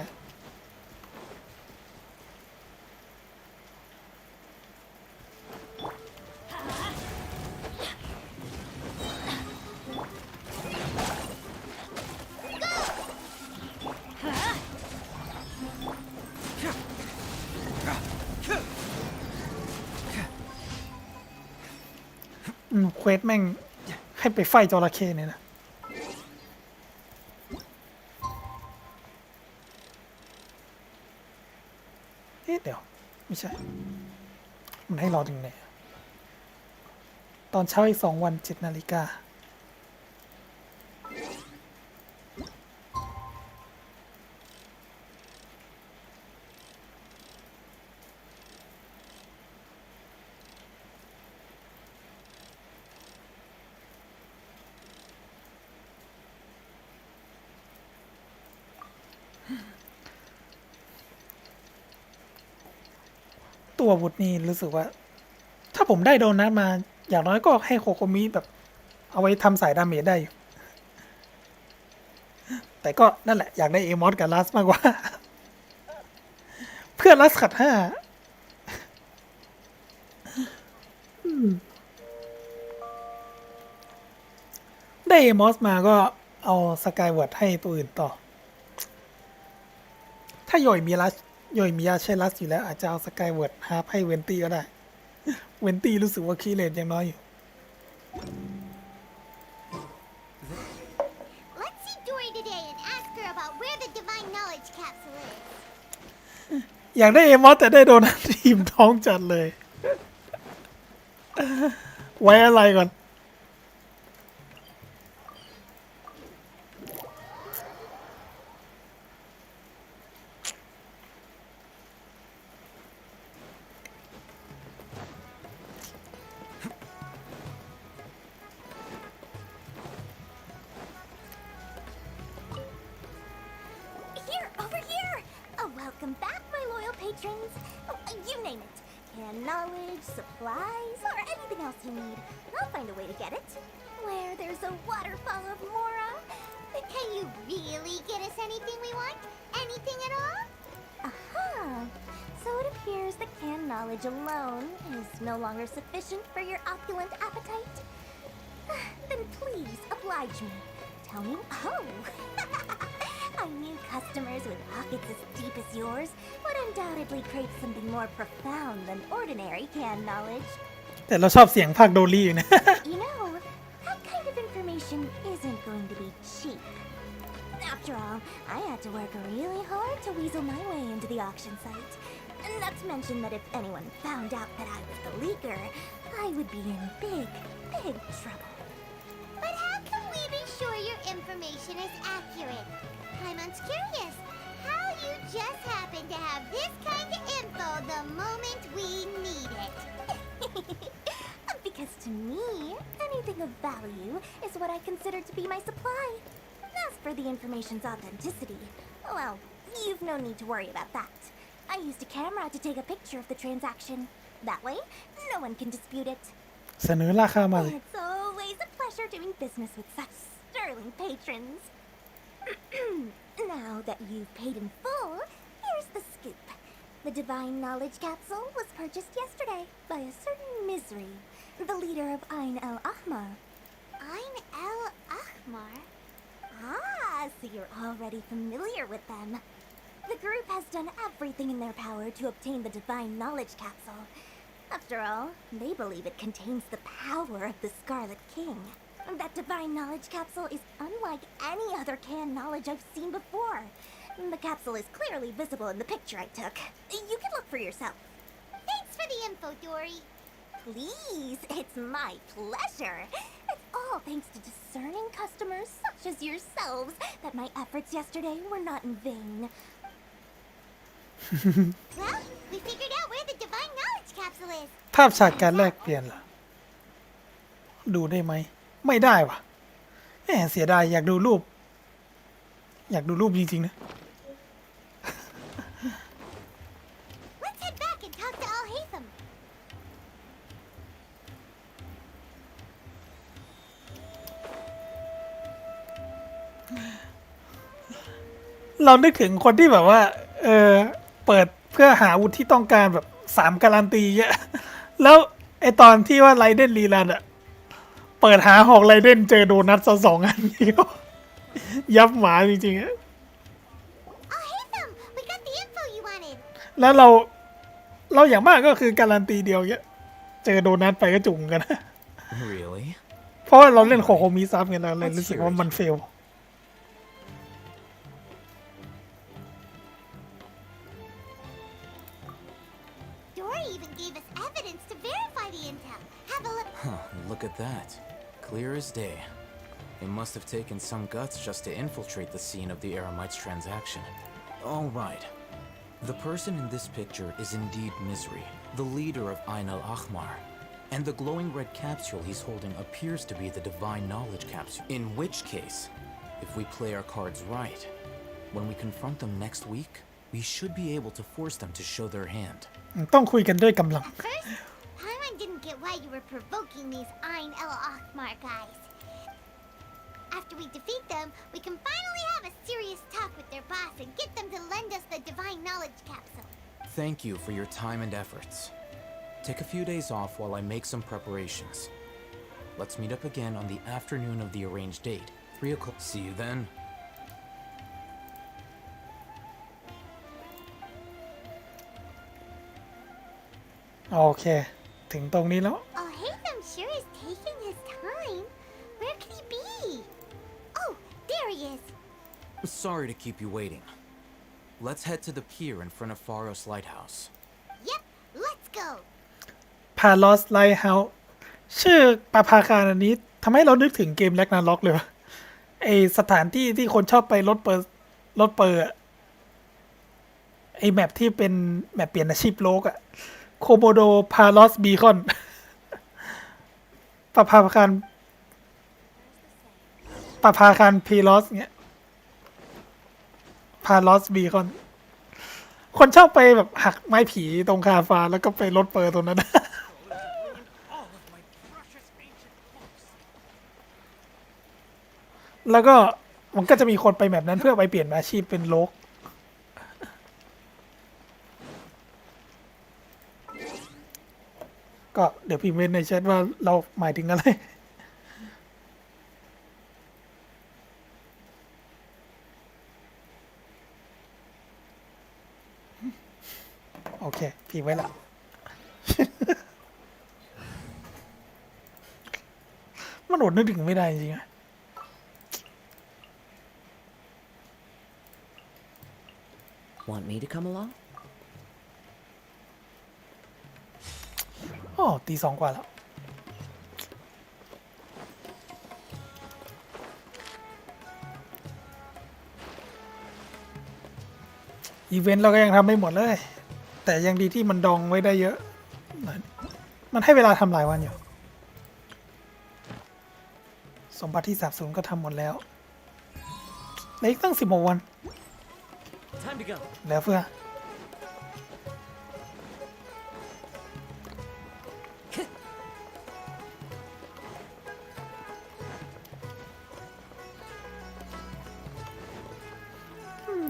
เควสแม่งให้ไปไฟจระเข้เนี่ยนะเอ๊ะเดี๋ยวไม่ใช่มันให้รอถึงไหนตอนเช้าอีก2 วัน7 นาฬิกาตัวอาวุธนี่รู้สึกว่าถ้าผมได้โดนนะมาอย่างน้อยก็ให้โคโคมิแบบเอาไว้ทำสายดาเมจได้อยู่แต่ก็นั่นแหละอยากได้เอมอสกับลัสมากกว่า เพื่อลัสขัด5ได้เอมอสมาก็เอาสกายเวิร์ดให้ตัวอื่นต่อถ้าโยยมีลัสโยยมียาใช้ลัสอยู่แล้วอาจจะเอาสกายเวิร์ดฮาร์ปให้เวนตี้ก็ได้เวนตี้รู้สึกว่าคีเลนยังน้อยอยู่ Let's see Dory today and ask her about where the divine knowledge capsule is. อยากได้เอมอสแต่ได้โดนัททีมท้องจัดเลย ไว้อะไรก่อน Here, over here! Welcome back, my loyal patrons. You name it. Canned knowledge, supplies, or anything else you need. I'll find a way to get it. Where there's a waterfall of Mora. Can you really get us anything we want? Anything at all? Aha! So it appears that canned knowledge alone is no longer sufficient for your opulent appetite. Then please oblige me. Tell me, oh! I knew customers with pockets as deep as yours would undoubtedly crave something more profound than ordinary canned knowledge. แต่เราชอบเสียงภาคโดลี่อยู่นะ You know, that kind of information isn't going to be cheap. After all, I had to work really hard to weasel my way into the auction site. And not to mention that if anyone found out that I was the leaker, I would be in big, big trouble. But how can we be sure your information is accurate? Paimon's curious how you just happen to have this kind of info the moment we need it. Because to me, anything of value is what I consider to be my supply. As for the information's authenticity, well, you've no need to worry about that. I used a camera to take a picture of the transaction. That way, no one can dispute it. เสนอราคามาเลย It's always a pleasure doing business with such sterling patrons. Now that you've paid in full, here's the scoop. The Divine Knowledge Capsule was purchased yesterday by a certain Misery, the leader of Ain el-Ahmar. Ain el-Ahmar? Ah, so you're already familiar with them. The group has done everything in their power to obtain the Divine Knowledge Capsule. After all, they believe it contains the power of the Scarlet King. That Divine Knowledge Capsule is unlike any other canned knowledge I've seen before. The capsule is clearly visible in the picture I took. You can look for yourself. Thanks for the info, Dory. Please, it's my pleasure. It's all thanks to discerning customers such as yourselves that my efforts yesterday were not in vain. Well, we figured out where the Divine Knowledge Capsule is. ภาพฉากการแลกเปลี่ยนล่ะ ดูได้ไหม ไม่ได้วะแหมเสียดายอยากดูรูป อยากดูรูปจริงๆนะ Let's head back and talk to Al-Haytham. เรานึกถึงคนที่แบบว่า เปิดเพื่อหาอาวุธที่ต้องการแบบ3การันตีเยอะ แล้วไอตอนที่ว่าไรเดนรีรันอะเปิดหาหอกไรเดนเจอโดนัทซะ2 อันเดียว ยับหมาจริงๆอะ Al-Haytham, we got the info you wanted. แล้วเราอย่างมากก็คือการันตีเดียวเงี้ย เจอโดนัทไปก็จุ่มกัน Really? เพราะว่าเราเล่นโคโคมิซับไงเราเลยรู้สึกว่ามันเฟล Dory even gave us evidence to verify the intel. Have a look. Huh, look at that. Clear as day. It must have taken some guts just to infiltrate the scene of the Eremites transaction. All right. The person in this picture is indeed Misery, the leader of Ain al-Ahmar. And the glowing red capsule he's holding appears to be the Divine Knowledge Capsule. In which case, if we play our cards right, when we confront them next week, we should be able to force them to show their hand. ต้องคุยกันด้วยกำลัง At first, Paimon didn't get why you were provoking these Ain el-Ahmar guys. After we defeat them, we can finally have a serious talk with their boss and get them to lend us the Divine Knowledge Capsule. Thank you for your time and efforts. Take a few days off while I make some preparations. Let's meet up again on the afternoon of the arranged date, 3 o'clock. See you then. โอเค ถึงตรงนี้แล้ว Al-Haytham sure is taking his time. Where could he be? Oh, there he is. Sorry to keep you waiting. Let's head to the pier in front of Faros Lighthouse. Yep, let's go. พาลอสไลท์เฮาส์ชื่อปาพาคารอันนี้ทำให้เรานึกถึงเกมแร็กนาร็อกเลยวะไอสถานที่ที่คนชอบไปรถเปอร์อะไอแมปที่เป็นแมปเปลี่ยนอาชีพโลกอะโคโมโดพาลอสบีคอน ปาพาคารพีลอสเงี้ยพาลอสบีคอน คนชอบไปแบบหักไม้ผีตรงคาฟ้าแล้วก็ไปรถเปอร์ตรงนั้น แล้วก็มันก็จะมีคนไปแบบนั้นเพื่อไปเปลี่ยนอาชีพเป็นโลก ก็เดี๋ยวพิมพ์ไว้ในแชทว่าเราหมายถึงอะไร โอเค พิมพ์ไว้ละ มันอดนึกถึงไม่ได้จริงๆอะ Want me to come along? อ๋อตี 2 กว่าแล้ว อีเวนต์เราก็ยังทำไม่หมดเลย แต่ยังดีที่มันดองไว้ได้เยอะ มันให้เวลาทำหลายวันอยู่ สมบัติที่30ก็ทำหมดแล้วเหลืออีกตั้ง16 วัน Time to go. เหลือเฟือ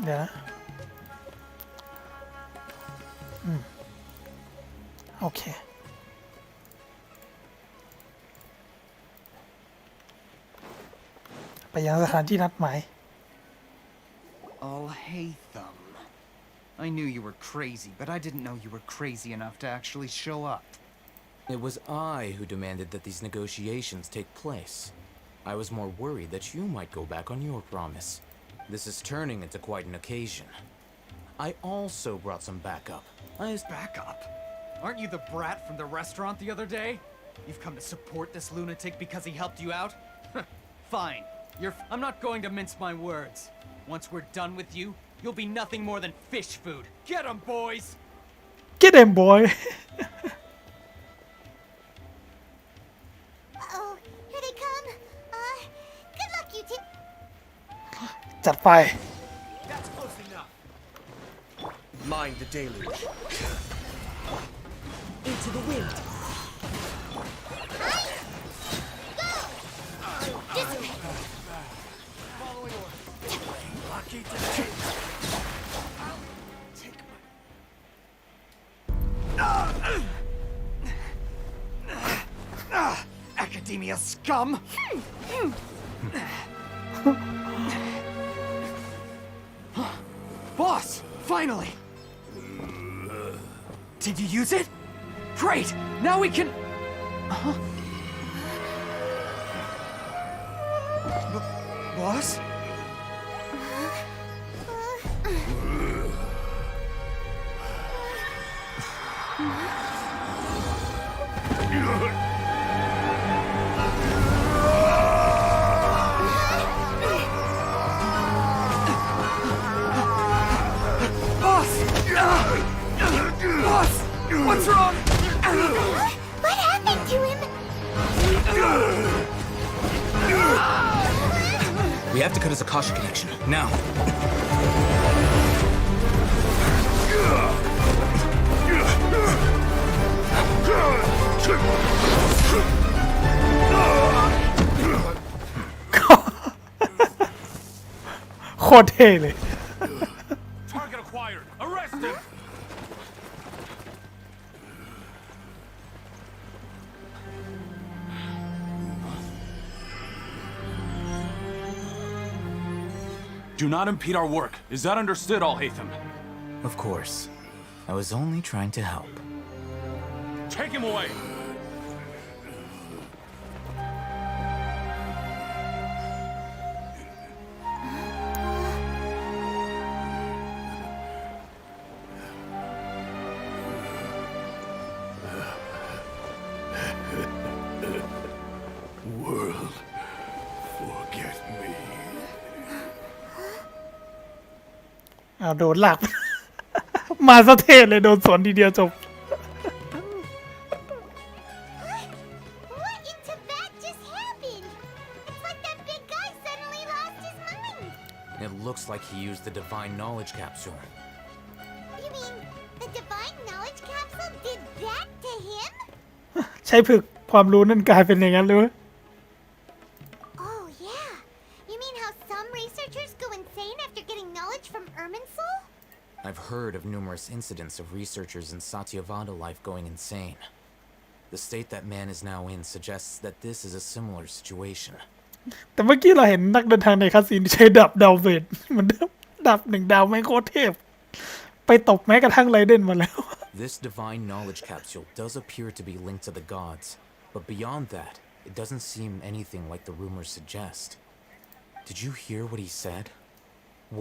เดี๋ยวนะโอเคไปยังสถานที่นัดหมาย I'll hate them. I knew you were crazy, but I didn't know you were crazy enough to actually show up. It was I who demanded that these negotiations take place. I was more worried that you might go back on your promise. This is turning into quite an occasion. I also brought some backup. Backup? Aren't you the brat from the restaurant the other day? You've come to support this lunatic because he helped you out? Fine. I'm not going to mince my words. Once we're done with you, you'll be nothing more than fish food. Get 'em, boys! Get him boy Uh-oh, here they come. Good luck, you two. จัดไป That's close enough. Mind the deluge. Into the wind. Following orders. Lucky today. Take Academia scum! Boss! Finally! Did you use it? Great! Now we can... Boss? Boss! What's wrong? What happened to him? We have to cut his Akasha connection, now.โคตรเท่เลย Target acquired. Arrest him. Do not impede our work. Is that understood, Al-Haytham? Of course. I was only trying to help. Take him away! World, forget me. เอาโดนหลัก มาสะเทศเลยโดนสวนทีเดียวจบ What in Tibet just happened? It's like that big guy suddenly lost his mind. It looks like he used the divine knowledge capsule. You mean the divine knowledge capsule did that to him? ใช้ผึกความรู้นั่นกลายเป็นอย่างนั้นเลย Oh, yeah. You mean how some researchers go insane after getting knowledge from Irminsul? I've heard of numerous incidents of researchers in Satyavada life going insane. The state that man is now in suggests that this is a similar situation. แต่เมื่อกี้เราเห็นนักเดินทางในคาสิโนใช้ดับดาวเวทเหมือนเดิมดับหนึ่งดาวไม่โคตรเทพ ไปตบแม้กระทั่งไรเดนมาแล้ว This divine knowledge capsule does appear to be linked to the gods, but beyond that, it doesn't seem anything like the rumors suggest. Did you hear what he said?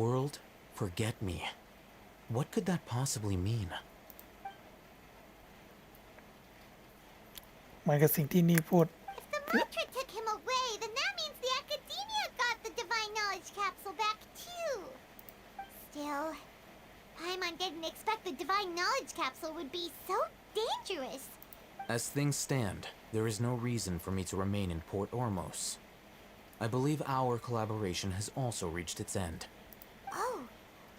World, forget me. What could that possibly mean? เหมือนกับสิ่งที่นี่พูด If the mantra took him away, then that means the academia got the divine knowledge capsule back too. Still, Paimon didn't expect the divine knowledge capsule would be so dangerous. As things stand, there is no reason for me to remain in Port Ormos. I believe our collaboration has also reached its end. Oh,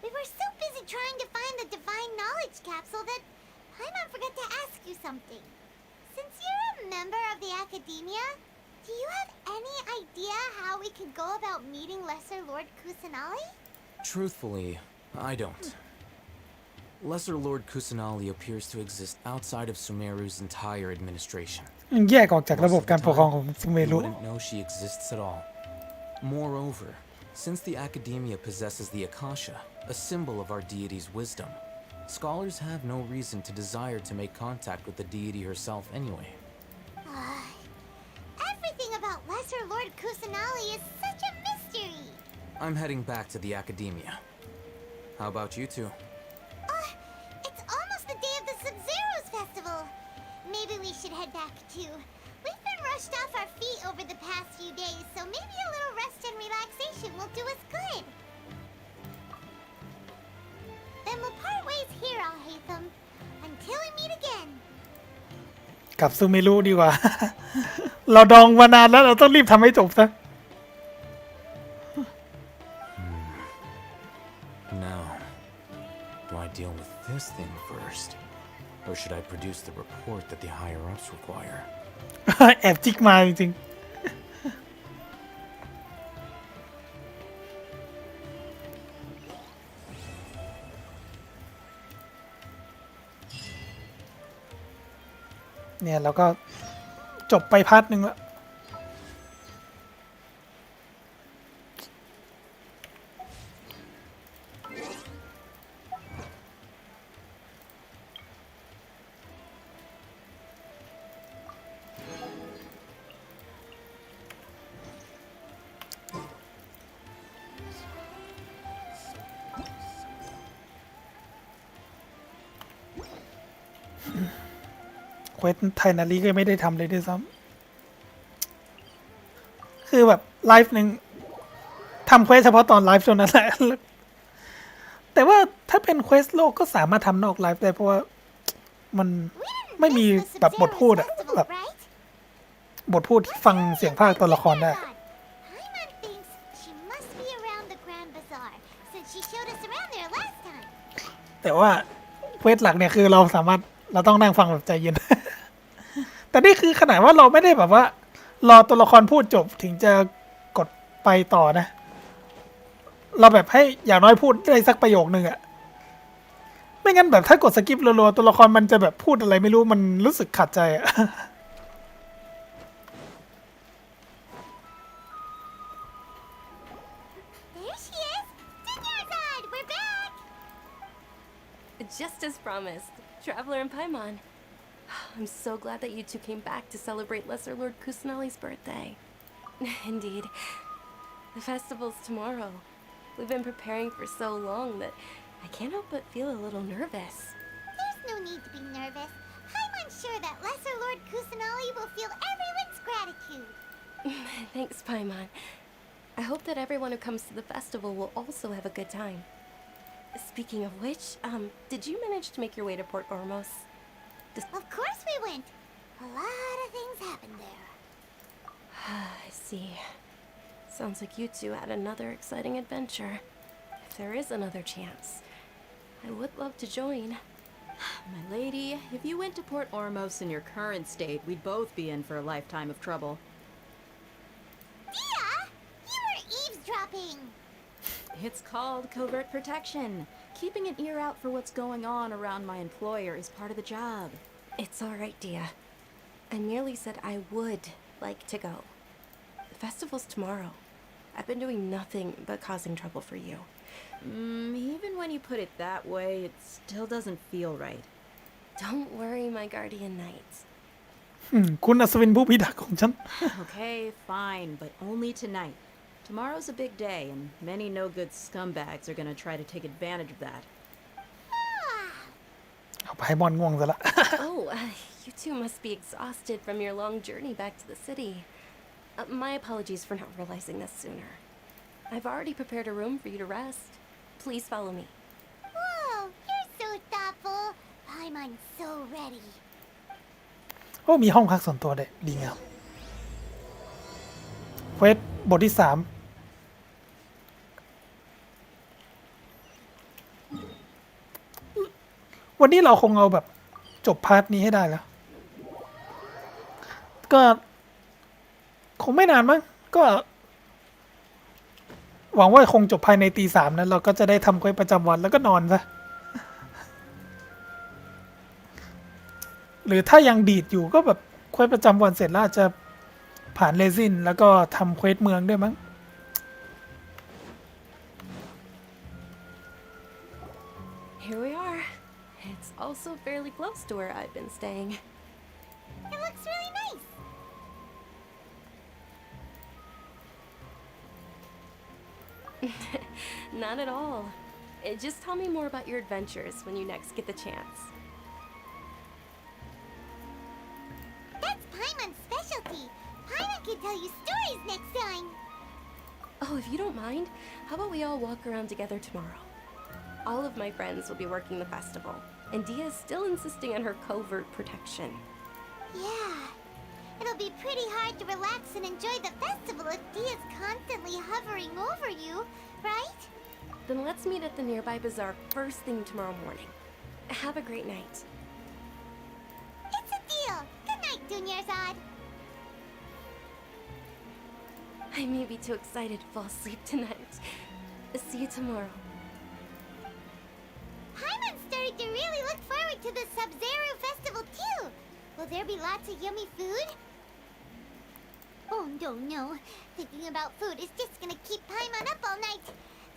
we were so busy trying to find the divine knowledge capsule that Paimon forgot to ask you something. Since you're a member of the academia, do you have any idea how we could go about meeting Lesser Lord Kusanali? Truthfully, I don't. Lesser Lord Kusanali appears to exist outside of Sumeru's entire administration. แยกออกจากระบบการปกครองของซูเม You รุ wouldn't know she exists at all. Moreover, since the academia possesses the Akasha, a symbol of our deity's wisdom, scholars have no reason to desire to make contact with the deity herself anyway. Everything about Lesser Lord Kusanali is such a mystery. I'm heading back to the academia. How about you two? It's almost the day of the Sub-Zero's festival. Maybe we should head back too. We've been rushed off our feet over the past few days, so maybe a little rest and relaxation will do us good. Then we'll part ways here, Al-Haytham, until we meet again. กลับซูเมรุดีกว่า เราดองมานานแล้วเราต้องรีบทำให้จบซะ Now, do I deal with this thing first? Or should I produce the report that the higher-ups require? แอบจิกมาจริงๆเนี่ยเราก็จบไปพาร์ทหนึ่งแล้ว เควสไทนารีก็ไม่ได้ทำเลยด้วยซ้ำคือแบบไลฟ์หนึ่งทำเควสเฉพาะตอนไลฟ์เท่านั้นแหละ แต่ว่าถ้าเป็นเควสโลกก็สามารถทำนอกไลฟ์ได้เพราะว่ามันไม่มีแบบบทพูดอะแบบบทพูดที่ฟังเสียงภาคตัวละครได้ Paimon thinks she must be around the Grand Bazaar since she showed us around there last time. แต่ว่าเควสหลักเนี่ยคือเราสามารถเราต้องนั่งฟังแบบใจเย็น แต่นี่คือขนาดว่าเราไม่ได้แบบว่ารอตัวละครพูดจบถึงจะกดไปต่อนะ เราแบบให้อย่างน้อยพูดได้สักประโยคนึงอะไม่งั้นแบบถ้ากดสกิปรัวๆตัวละครมันจะแบบพูดอะไรไม่รู้มันรู้สึกขัดใจอะ There she is! Dinyarzad, we're back! Just as promised, Traveler and Paimon. I'm so glad that you two came back to celebrate Lesser Lord Kusanali's birthday. Indeed. The festival's tomorrow. We've been preparing for so long that I can't help but feel a little nervous. There's no need to be nervous. Paimon's sure that Lesser Lord Kusanali will feel everyone's gratitude. Thanks, Paimon. I hope that everyone who comes to the festival will also have a good time. Speaking of which, did you manage to make your way to Port Ormos? Of course we went. A lot of things happened there. I see. Sounds like you two had another exciting adventure. If there is another chance, I would love to join. My lady, if you went to Port Ormos in your current state, we'd both be in for a lifetime of trouble. Dia! You were eavesdropping! It's called covert protection. Keeping an ear out for what's going on around my employer is part of the job. It's all right, Dia. I merely said I would like to go. The festival's tomorrow. I've been doing nothing but causing trouble for you. Even when you put it that way, it still doesn't feel right. Don't worry, my guardian knight. คุณอัศวินผู้พิทักษ์ของฉัน Okay, fine, but only tonight. Tomorrow's a big day, and many no-good scumbags are gonna try to take advantage of that. เอาไปให้บอลง่วงซะละ Oh, you two must be exhausted from your long journey back to the city. My apologies for not realizing this sooner. I've already prepared a room for you to rest. Please follow me. Whoa, you're so thoughtful. Paimon's so ready. โอ้มีห้องพักส่วนตัวด้วยดีงามเควสบทที่3วันนี้เราคงเอาแบบจบพาร์ทนี้ให้ได้แล้ว ก็คงไม่นานมั้งก็ หวังว่าคงจบภายในตี 3นะเราก็จะได้ทำเควสประจำวันแล้วก็นอนซะหรือถ้ายังดีดอยู่ก็แบบเควสประจำวันเสร็จแล้วอาจจะผ่านเรซินแล้วก็ทำเควสเมืองด้วยมั้ง Here we are. It's also fairly close to where I've been staying. It looks really nice. Not at all. Just tell me more about your adventures when you next get the chance. That's Paimon's specialty. Paimon can tell you stories next time. Oh, if you don't mind, how about we all walk around together tomorrow? All of my friends will be working the festival, and Dia is still insisting on her covert protection. Yeah. It'll be pretty hard to relax and enjoy the festival if Dia's constantly hovering over you, right? Then let's meet at the nearby bazaar first thing tomorrow morning. Have a great night. It's a deal. Good night, Dunyarzad. I may be too excited to fall asleep tonight. See you tomorrow. Paimon's starting to really look forward to the Sub-Zero festival too. Will there be lots of yummy food? Oh no. Thinking about food is just gonna keep Paimon up all night.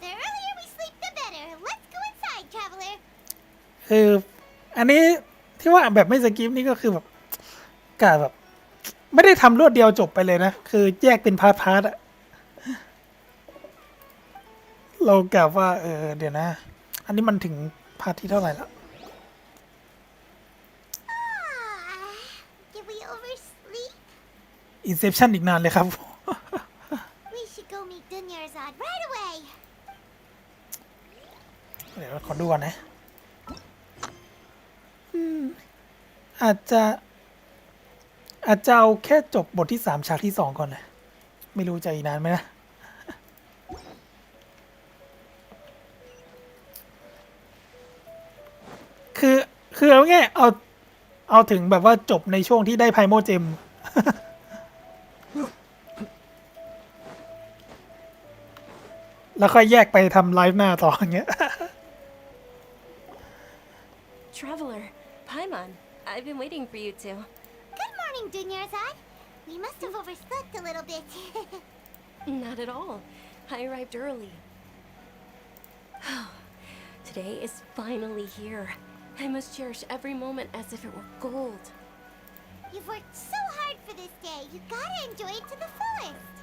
The earlier we sleep, the better. Let's go inside, traveler. คืออันนี้ที่ว่าแบบไม่สกิปนี่ก็คือแบบกะแบบไม่ได้ทำรวดเดียวจบไปเลยนะคือแยกเป็นพาร์ทอะเรากะว่าเดี๋ยวนะอันนี้มันถึงพาร์ทที่เท่าไหร่แล้ว Did we oversleep? Inception อีกนานเลยครับ We should go meet Dunyarzad right away. เดี๋ยวขอดูก่อนนะอาจจะเอาแค่จบบทที่ 3ฉากที่ 2ก่อนนะไม่รู้จะอีกนานไหมนะคือเอาง่ายเอาถึงแบบว่าจบในช่วงที่ได้ไพโมเจม แล้วค่อยแยกไปทำไลฟ์หน้าต่ออย่างเงี้ย Traveler, Paimon, I've been waiting for you two. Good morning, Dunyarzad. We must have overslept a little bit. Not at all. I arrived early. Today is finally here. I must cherish every moment as if it were gold. You've worked so hard for this day. You gotta enjoy it to the fullest.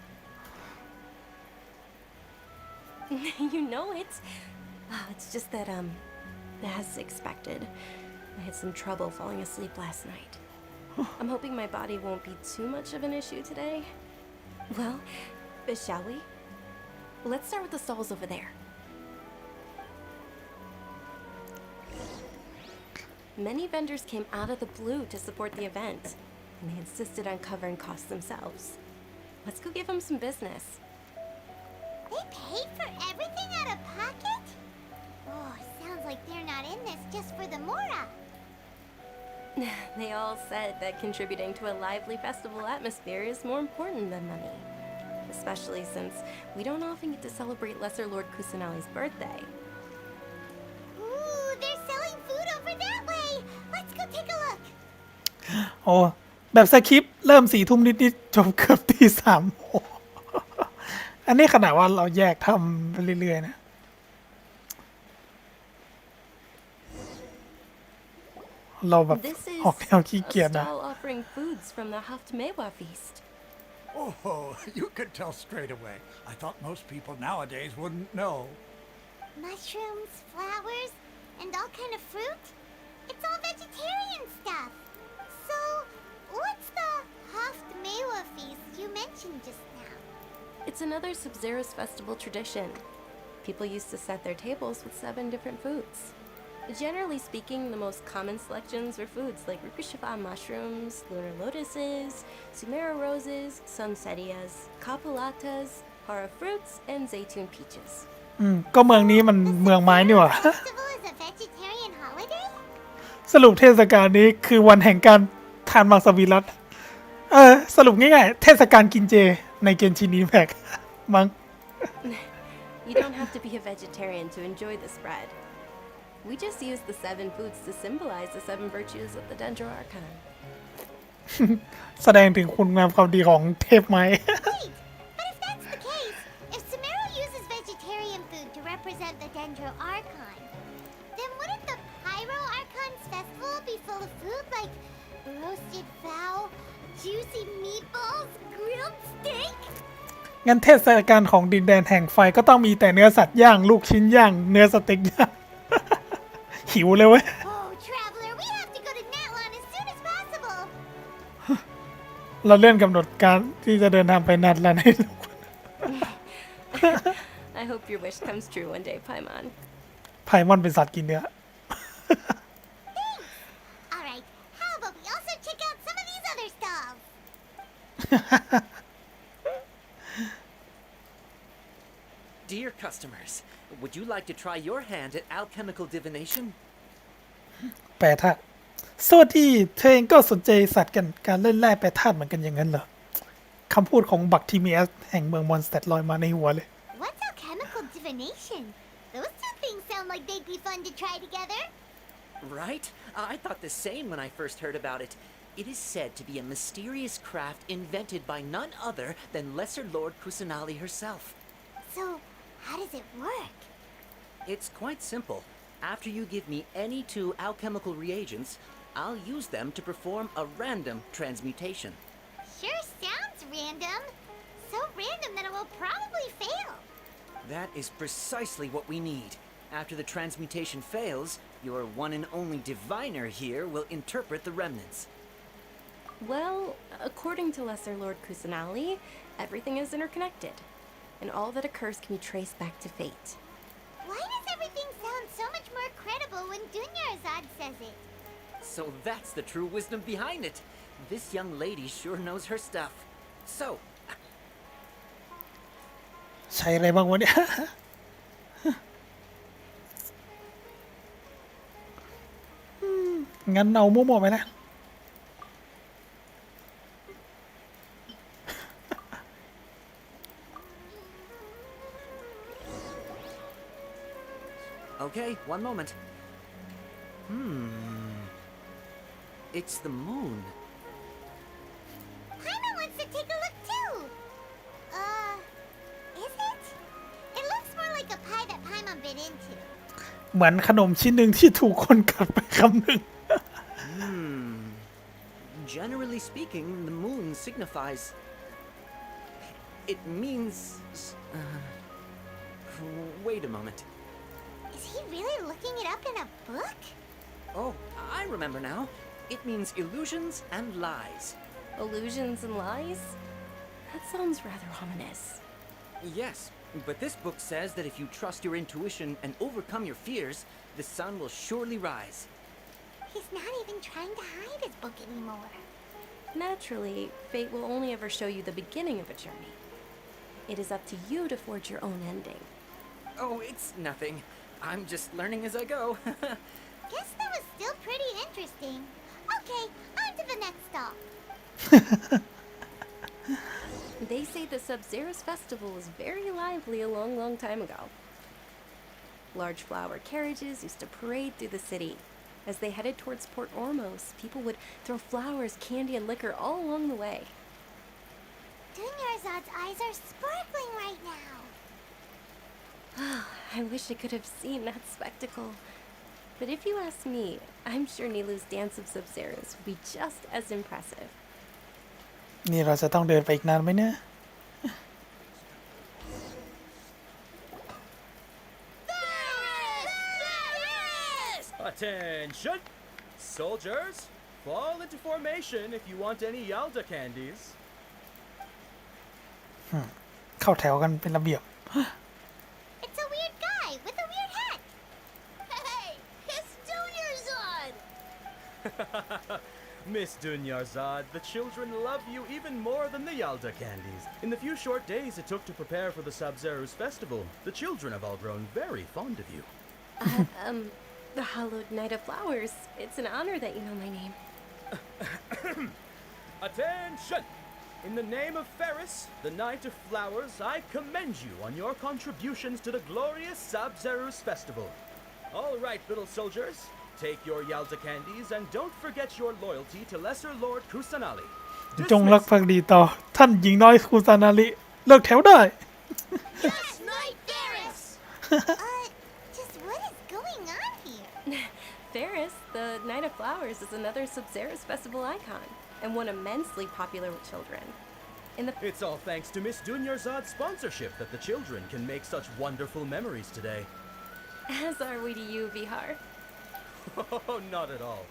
You know it. It's just that, as expected, I had some trouble falling asleep last night. I'm hoping my body won't be too much of an issue today. Well, shall we? Let's start with the stalls over there. Many vendors came out of the blue to support the event, and they insisted on covering costs themselves. Let's go give them some business. They paid for everything out of pocket? Oh, sounds like they're not in this just for the Mora. They all said that contributing to a lively festival atmosphere is more important than money. Especially since we don't often get to celebrate Lesser Lord Kusanali's birthday. Ooh, they're selling food over that way. Let's go take a look. โอ้แบบสคริปต์เริ่ม4 ทุ่มนิดๆจบเกือบตี 3โอ้อันนี้ขนาดว่าเราแยกทำไปเรื่อยๆนะเราแบบออกแนวขี้เกียจนะ Stall offering foods from the Haftmewa feast. Oh, you could tell straight away. I thought most people nowadays wouldn't know. Mushrooms, flowers, and all kind of fruit? It's all vegetarian stuff. So, what's the Haftmewa feast you mentioned just now? It's another Sub-Zero's festival tradition. People used to set their tables with 7 different foods. Generally speaking, the most common selections were foods like Rikushaba mushrooms, lunar lotuses, Sumera roses, sunsettias, capulatas, hara fruits, and zaytun peaches. ก็เมืองนี้มันเมืองไม้นี่หว่า Festival is a vegetarian holiday? สรุปเทศกาลนี้คือวันแห่งการทานมังสวิรัติสรุปง่ายๆเทศกาลกินเจในเกนชินอิมแพคมั้ง You don't have to be a vegetarian to enjoy this bread. We just use the 7 foods to symbolize the 7 virtues of the Dendro Archon. แสดงถึงคุณงามความดีของเทพไหม Wait, but if that's the case, if Sumeru uses vegetarian food to represent the Dendro Archon, then wouldn't the Pyro Archon's festival be full of food like roasted fowl, juicy meatballs, grilled steak? งั้นเทศกาลของดินแดนแห่งไฟก็ต้องมีแต่เนื้อสัตว์ย่างลูกชิ้นย่างเนื้อสเต็กย่าง หิวเลยเว้ย Oh, Traveler, we have to go to Natlan as soon as possible. เราเลื่อนกำหนดการที่จะเดินทางไปนัดแล้วให้ลูก I hope your wish comes true one day, Paimon. ไพมอนเป็นสัตว์กินเนื้อ All right, how about we also check out some of these other stalls? Dear customers, would you like to try your hand at alchemical divination? แปรธาตุสวัสดีเธอเองก็สนใจสัตว์กันการเล่นแร่แปรธาตุเหมือนกันอย่างนั้นเหรอคำพูดของบักทีเมียสแห่งเมืองมอนสเตดลอยมาในหัวเลย What's alchemical divination? Those two things sound like they'd be fun to try together. Right? I thought the same when I first heard about it. It is said to be a mysterious craft invented by none other than Lesser Lord Kusanali herself. So, how does it work? It's quite simple. After you give me any 2 alchemical reagents, I'll use them to perform a random transmutation. Sure sounds random. So random that it will probably fail. That is precisely what we need. After the transmutation fails, your one and only diviner here will interpret the remnants. Well, according to Lesser Lord Kusanali, everything is interconnected, and all that occurs can be traced back to fate. Why does everything sound so much more credible when Dunyarzad says it? So that's the true wisdom behind it. This young lady sure knows her stuff. So, ใช้อะไรบ้างวะเนี่ย งั้นเอามั่วๆไปนะ okay, one moment. It's the moon. Paimon wants to take a look too. Is it? It looks more like a pie that Paimon bit into. เหมือนขนมชิ้นหนึ่งที่ถูกคนกัดไปคำหนึ่ง Generally speaking, the moon signifies... It means... wait a moment. Is he really looking it up in a book? Oh, I remember now. It means illusions and lies. Illusions and lies? That sounds rather ominous. Yes, but this book says that if you trust your intuition and overcome your fears, the sun will surely rise. He's not even trying to hide his book anymore. Naturally, fate will only ever show you the beginning of a journey. It is up to you to forge your own ending. Oh, it's nothing. I'm just learning as I go. Guess that was still pretty interesting. Okay, on to the next stop. They say the Sub-Zero's festival was very lively a long time ago. Large flower carriages used to parade through the city. As they headed towards Port Ormos, people would throw flowers, candy, and liquor all along the way. Dunyarzad's eyes are sparkling right now. I wish I could have seen that spectacle. But if you ask me, I'm sure Nilu's dance of Sub-Zeros would be just as impressive. นี่เราจะต้องเดินไปอีกนานไหมเนี่ย Attention! Soldiers, fall into formation if you want any Yalda candies. เข้าแถวกันเป็นระเบียบ It's a weird guy with a weird hat. Hey, it's Dunyarzad. Miss Dunyarzad, the children love you even more than the Yalda candies. In the few short days it took to prepare for the Sub-Zero's festival, the children have all grown very fond of you. The Hallowed Knight of Flowers. It's an honor that you know my name. Attention! In the name of Ferris, the Knight of Flowers, I commend you on your contributions to the glorious Sabzerus festival. All right, little soldiers, take your Yalda candies and don't forget your loyalty to Lesser Lord Kusanali. จงรักภักดีต่อท่านหญิงน้อยคุซานาริเลิกแถวได้ Yes, Knight Ferris! Just what is going on here? Ferris, the Knight of Flowers, is another Sabzerus festival icon, and one immensely popular with children. It's all thanks to Miss Dunyarzad's sponsorship that the children can make such wonderful memories today. As are we to you, Vihar. Oh, not at all.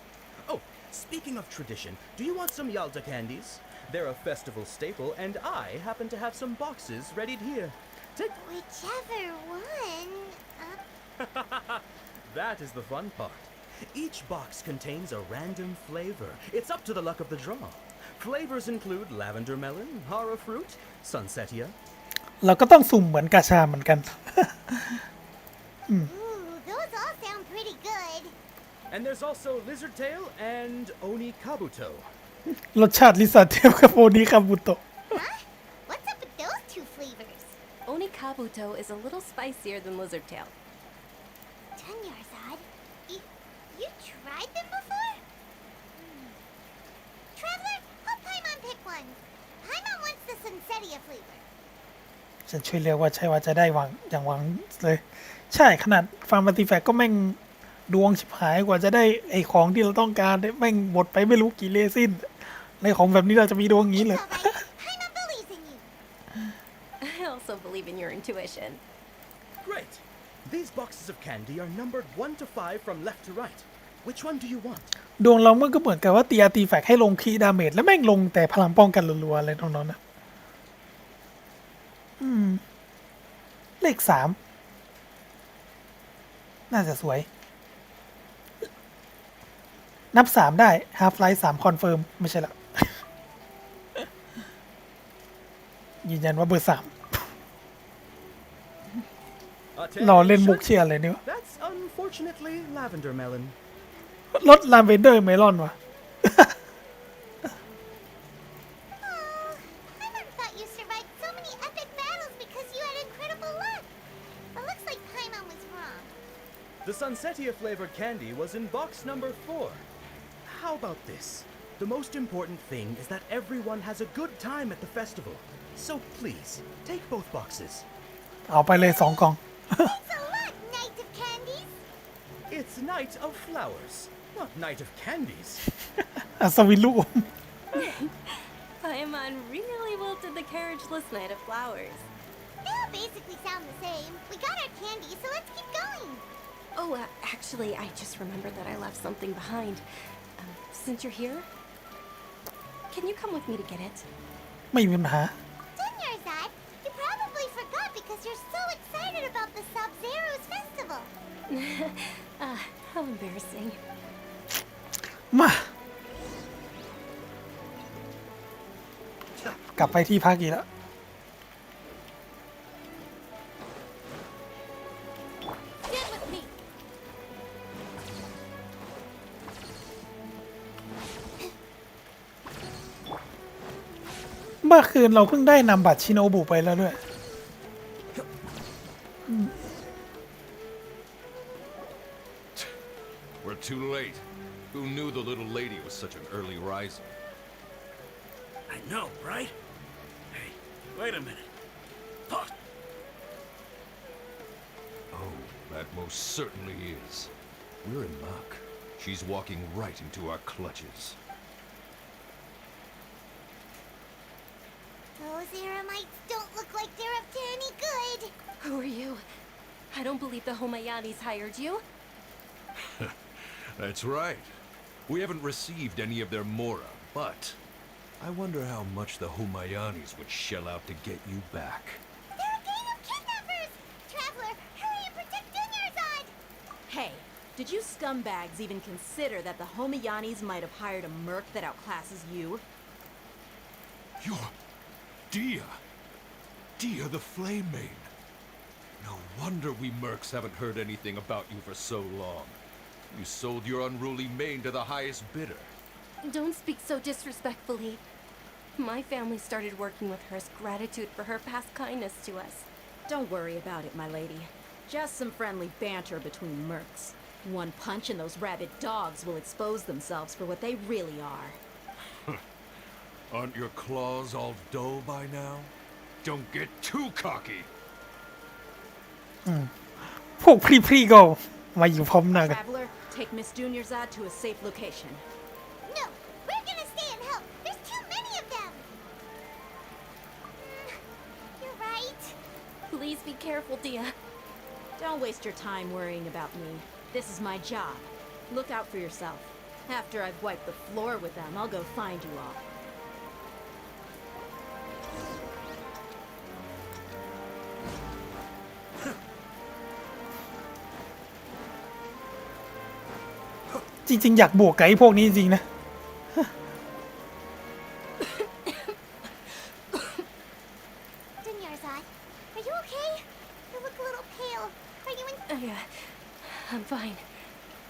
Oh, speaking of tradition, do you want some Yalda candies? They're a festival staple, and I happen to have some boxes readied here. Whichever one. That is the fun part. Each box contains a random flavor. It's up to the luck of the draw. Flavors include lavender melon, hara fruit, sunsetia. เราก็ต้องสุ่มเหมือนกาชาเหมือนกัน Ooh, those all sound pretty good. And there's also lizard tail and oni kabuto. รสชาติลิซ่าเทียบกับโอนิคาบุโตะ Huh? What's up with those two flavors? Oni Kabuto is a little spicier than Lizard Tail. Dunyarzad, you tried them before? Traveler, help Paimon pick one. Paimon wants the Sunsetia flavor. ฉันช่วยเรียกว่าใช่ว่าจะได้หวังอย่างหวังเลย ใช่ขนาดฟาร์มติแฟกก็แม่งดวงชิบหายกว่าจะได้ไอของที่เราต้องการแม่งหมดไปไม่รู้กี่เลซินในของแบบนี้เราจะมีดวงงี้เลย Paimon believes in you. I also believe in your intuition. Great. These boxes of candy are numbered 1 to 5 from left to right. Which one do you want? ดวงเรามันก็เหมือนกับว่าตีอาร์ติแฟกให้ลงคีย์ดาเมจแล้วแม่งลงแต่พลังป้องกันรัวๆอะไรตรงนั้นนะเลข3น่าจะสวย นับ3ได้ฮาร์ฟไลท์3คอนเฟิร์มไม่ใช่ละ ยืนยันว่าเบอร์3รอเล่นมุกเชียร์อะไรนี่วะ That's unfortunately lavender melon. รถลาเวนเดอร์เมลอนวะ Paimon thought you survived so many epic battles because you had incredible luck. But looks like Paimon was wrong. The Sunsetia flavored candy was in box number 4. How about this? The most important thing is that everyone has a good time at the festival. So please, take both boxes. เอาไปเลย2 กล่อง Thanks a lot, Knight of Candies. It's Night of Flowers, not Night of Candies. อัศวินลูกอม Paimon really wilted the carriageless Knight of Flowers. They all basically sound the same. We got our candy, so let's keep going. Oh, actually, I just remembered that I left something behind. Since you're here, can you come with me to get it? ไม่มีปัญหา Dunyarzad, you probably forgot because you're so excited about the Sabzerus festival. How embarrassing. มา กลับไปที่พักอีกแล้ว Stand with me. เมื่อคืนเราเพิ่งได้นำบัตรชิโนบุไปแล้วด้วย We're too late. Who knew the little lady was such an early riser? I know, right? Hey, wait a minute. Huh. Oh, that most certainly is. We're in luck. She's walking right into our clutches. Those Eremites don't look like they're up to any good. Who are you? I don't believe the Homayanis hired you. That's right. We haven't received any of their mora, but I wonder how much the Humayanis would shell out to get you back. They're a gang of kidnappers! Traveler, hurry and protect Dunyarzad! Hey, did you scumbags even consider that the Homayanis might have hired a merc that outclasses you? You're Dia. Dia the Flame Main. No wonder we mercs haven't heard anything about you for so long. You sold your unruly mane to the highest bidder. Don't speak so disrespectfully. My family started working with her as gratitude for her past kindness to us. Don't worry about it, my lady. Just some friendly banter between mercs. One punch and those rabid dogs will expose themselves for what they really are. Aren't your claws all dull by now? Don't get too cocky. พวกพี่ๆก็มาอยู่พร้อมหน้ากัน Traveler, take Miss Dunyarzad to a safe location. No, we're gonna stay and help. There's too many of them. You're right. Please be careful, Dia. Don't waste your time worrying about me. This is my job. Look out for yourself. After I've wiped the floor with them, I'll go find you all. จริงๆอยากบวกกับไอ้พวกนี้จริงๆนะ Dunyarzad, are you okay? You look a little pale. Are you in... Yeah, I'm fine.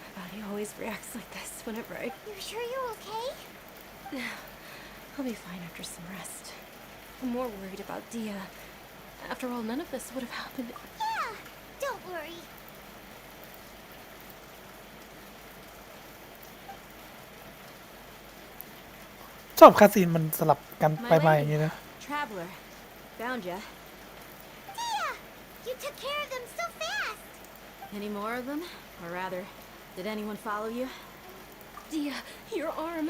My body always reacts like this whenever I... You sure you're okay? I'll be fine after some rest. I'm more worried about Dia. After all, none of this would have happened. Yeah, don't worry. ชอบคาซีนมันสลับกันไปมาอย่างนี้นะ Traveler, found ya. Dia, you took care of them so fast. Any more of them? Or rather, did anyone follow you? Dia, your arm.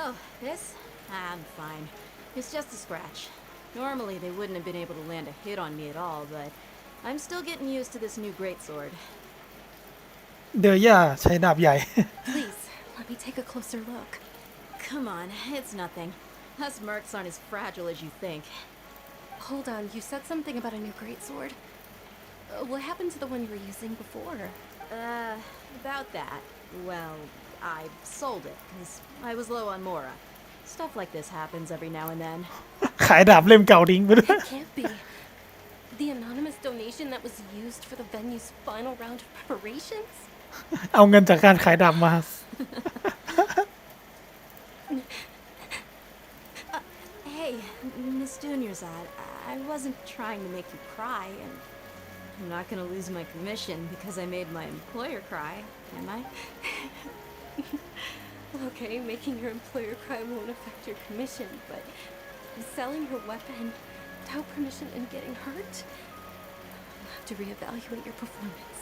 Oh, this? I'm fine. It's just a scratch. Normally, they wouldn't have been able to land a hit on me at all, but I'm still getting used to this new greatsword. เดย่าใช้ดาบใหญ่ Please, let me take a closer look. Come on, it's nothing. Us mercs aren't as fragile as you think. Hold on, you said something about a new greatsword. What happened to the one you were using before? About that. Well, I sold it, because I was low on Mora. Stuff like this happens every now and then. ขายดาบเล่มเก่าทิ้งไปด้วย It can't be. The anonymous donation that was used for the venue's final round of preparations? เอาเงินจากการขายดาบมา Hey, Miss Dunyarzad, I wasn't trying to make you cry, and I'm not gonna lose my commission because I made my employer cry, am I? Okay, making your employer cry won't affect your commission, but selling her weapon without permission and getting hurt? I'll have to reevaluate your performance.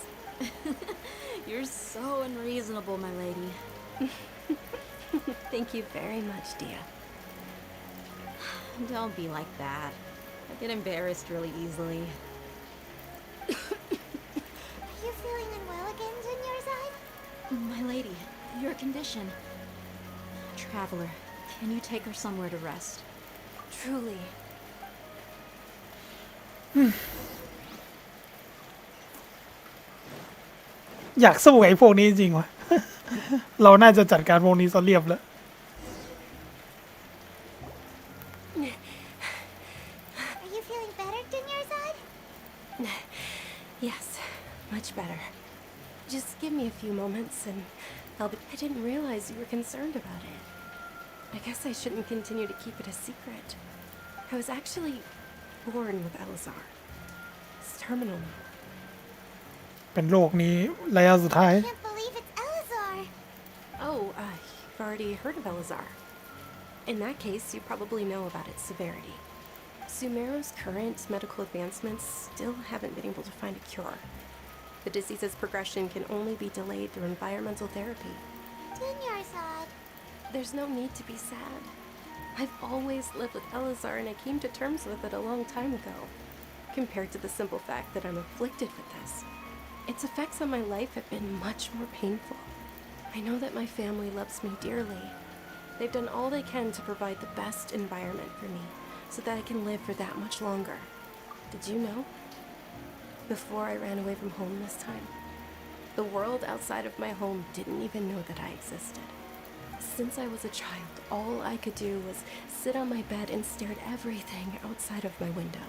You're so unreasonable, my lady. Thank you very much, Dia. Don't be like that. I get embarrassed really easily. Are you feeling unwell again, Dunyarzad? My lady, your condition. Traveler, can you take her somewhere to rest? Truly. อยากสู้กับไอ้พวกนี้จริงวะ เราน่าจะจัดการพวกนี้ซะเรียบแล้ว Are you feeling better, Dunyarzad? Yes, much better. Just give me a few moments and I'll be... I didn't realize you were concerned about it. I guess I shouldn't continue to keep it a secret. I was actually born with Elazar. It's terminal now. เป็นโรคนี้ระยะสุดท้าย I can't believe it's Elazar. Oh, you've already heard of Elazar. In that case, you probably know about its severity. Sumeru's current medical advancements still haven't been able to find a cure. The disease's progression can only be delayed through environmental therapy. Dunyarzad. There's no need to be sad. I've always lived with Elazar and I came to terms with it a long time ago. Compared to the simple fact that I'm afflicted with this, its effects on my life have been much more painful. I know that my family loves me dearly. They've done all they can to provide the best environment for me so that I can live for that much longer. Did you know? Before I ran away from home this time, the world outside of my home didn't even know that I existed. Since I was a child, all I could do was sit on my bed and stare at everything outside of my window.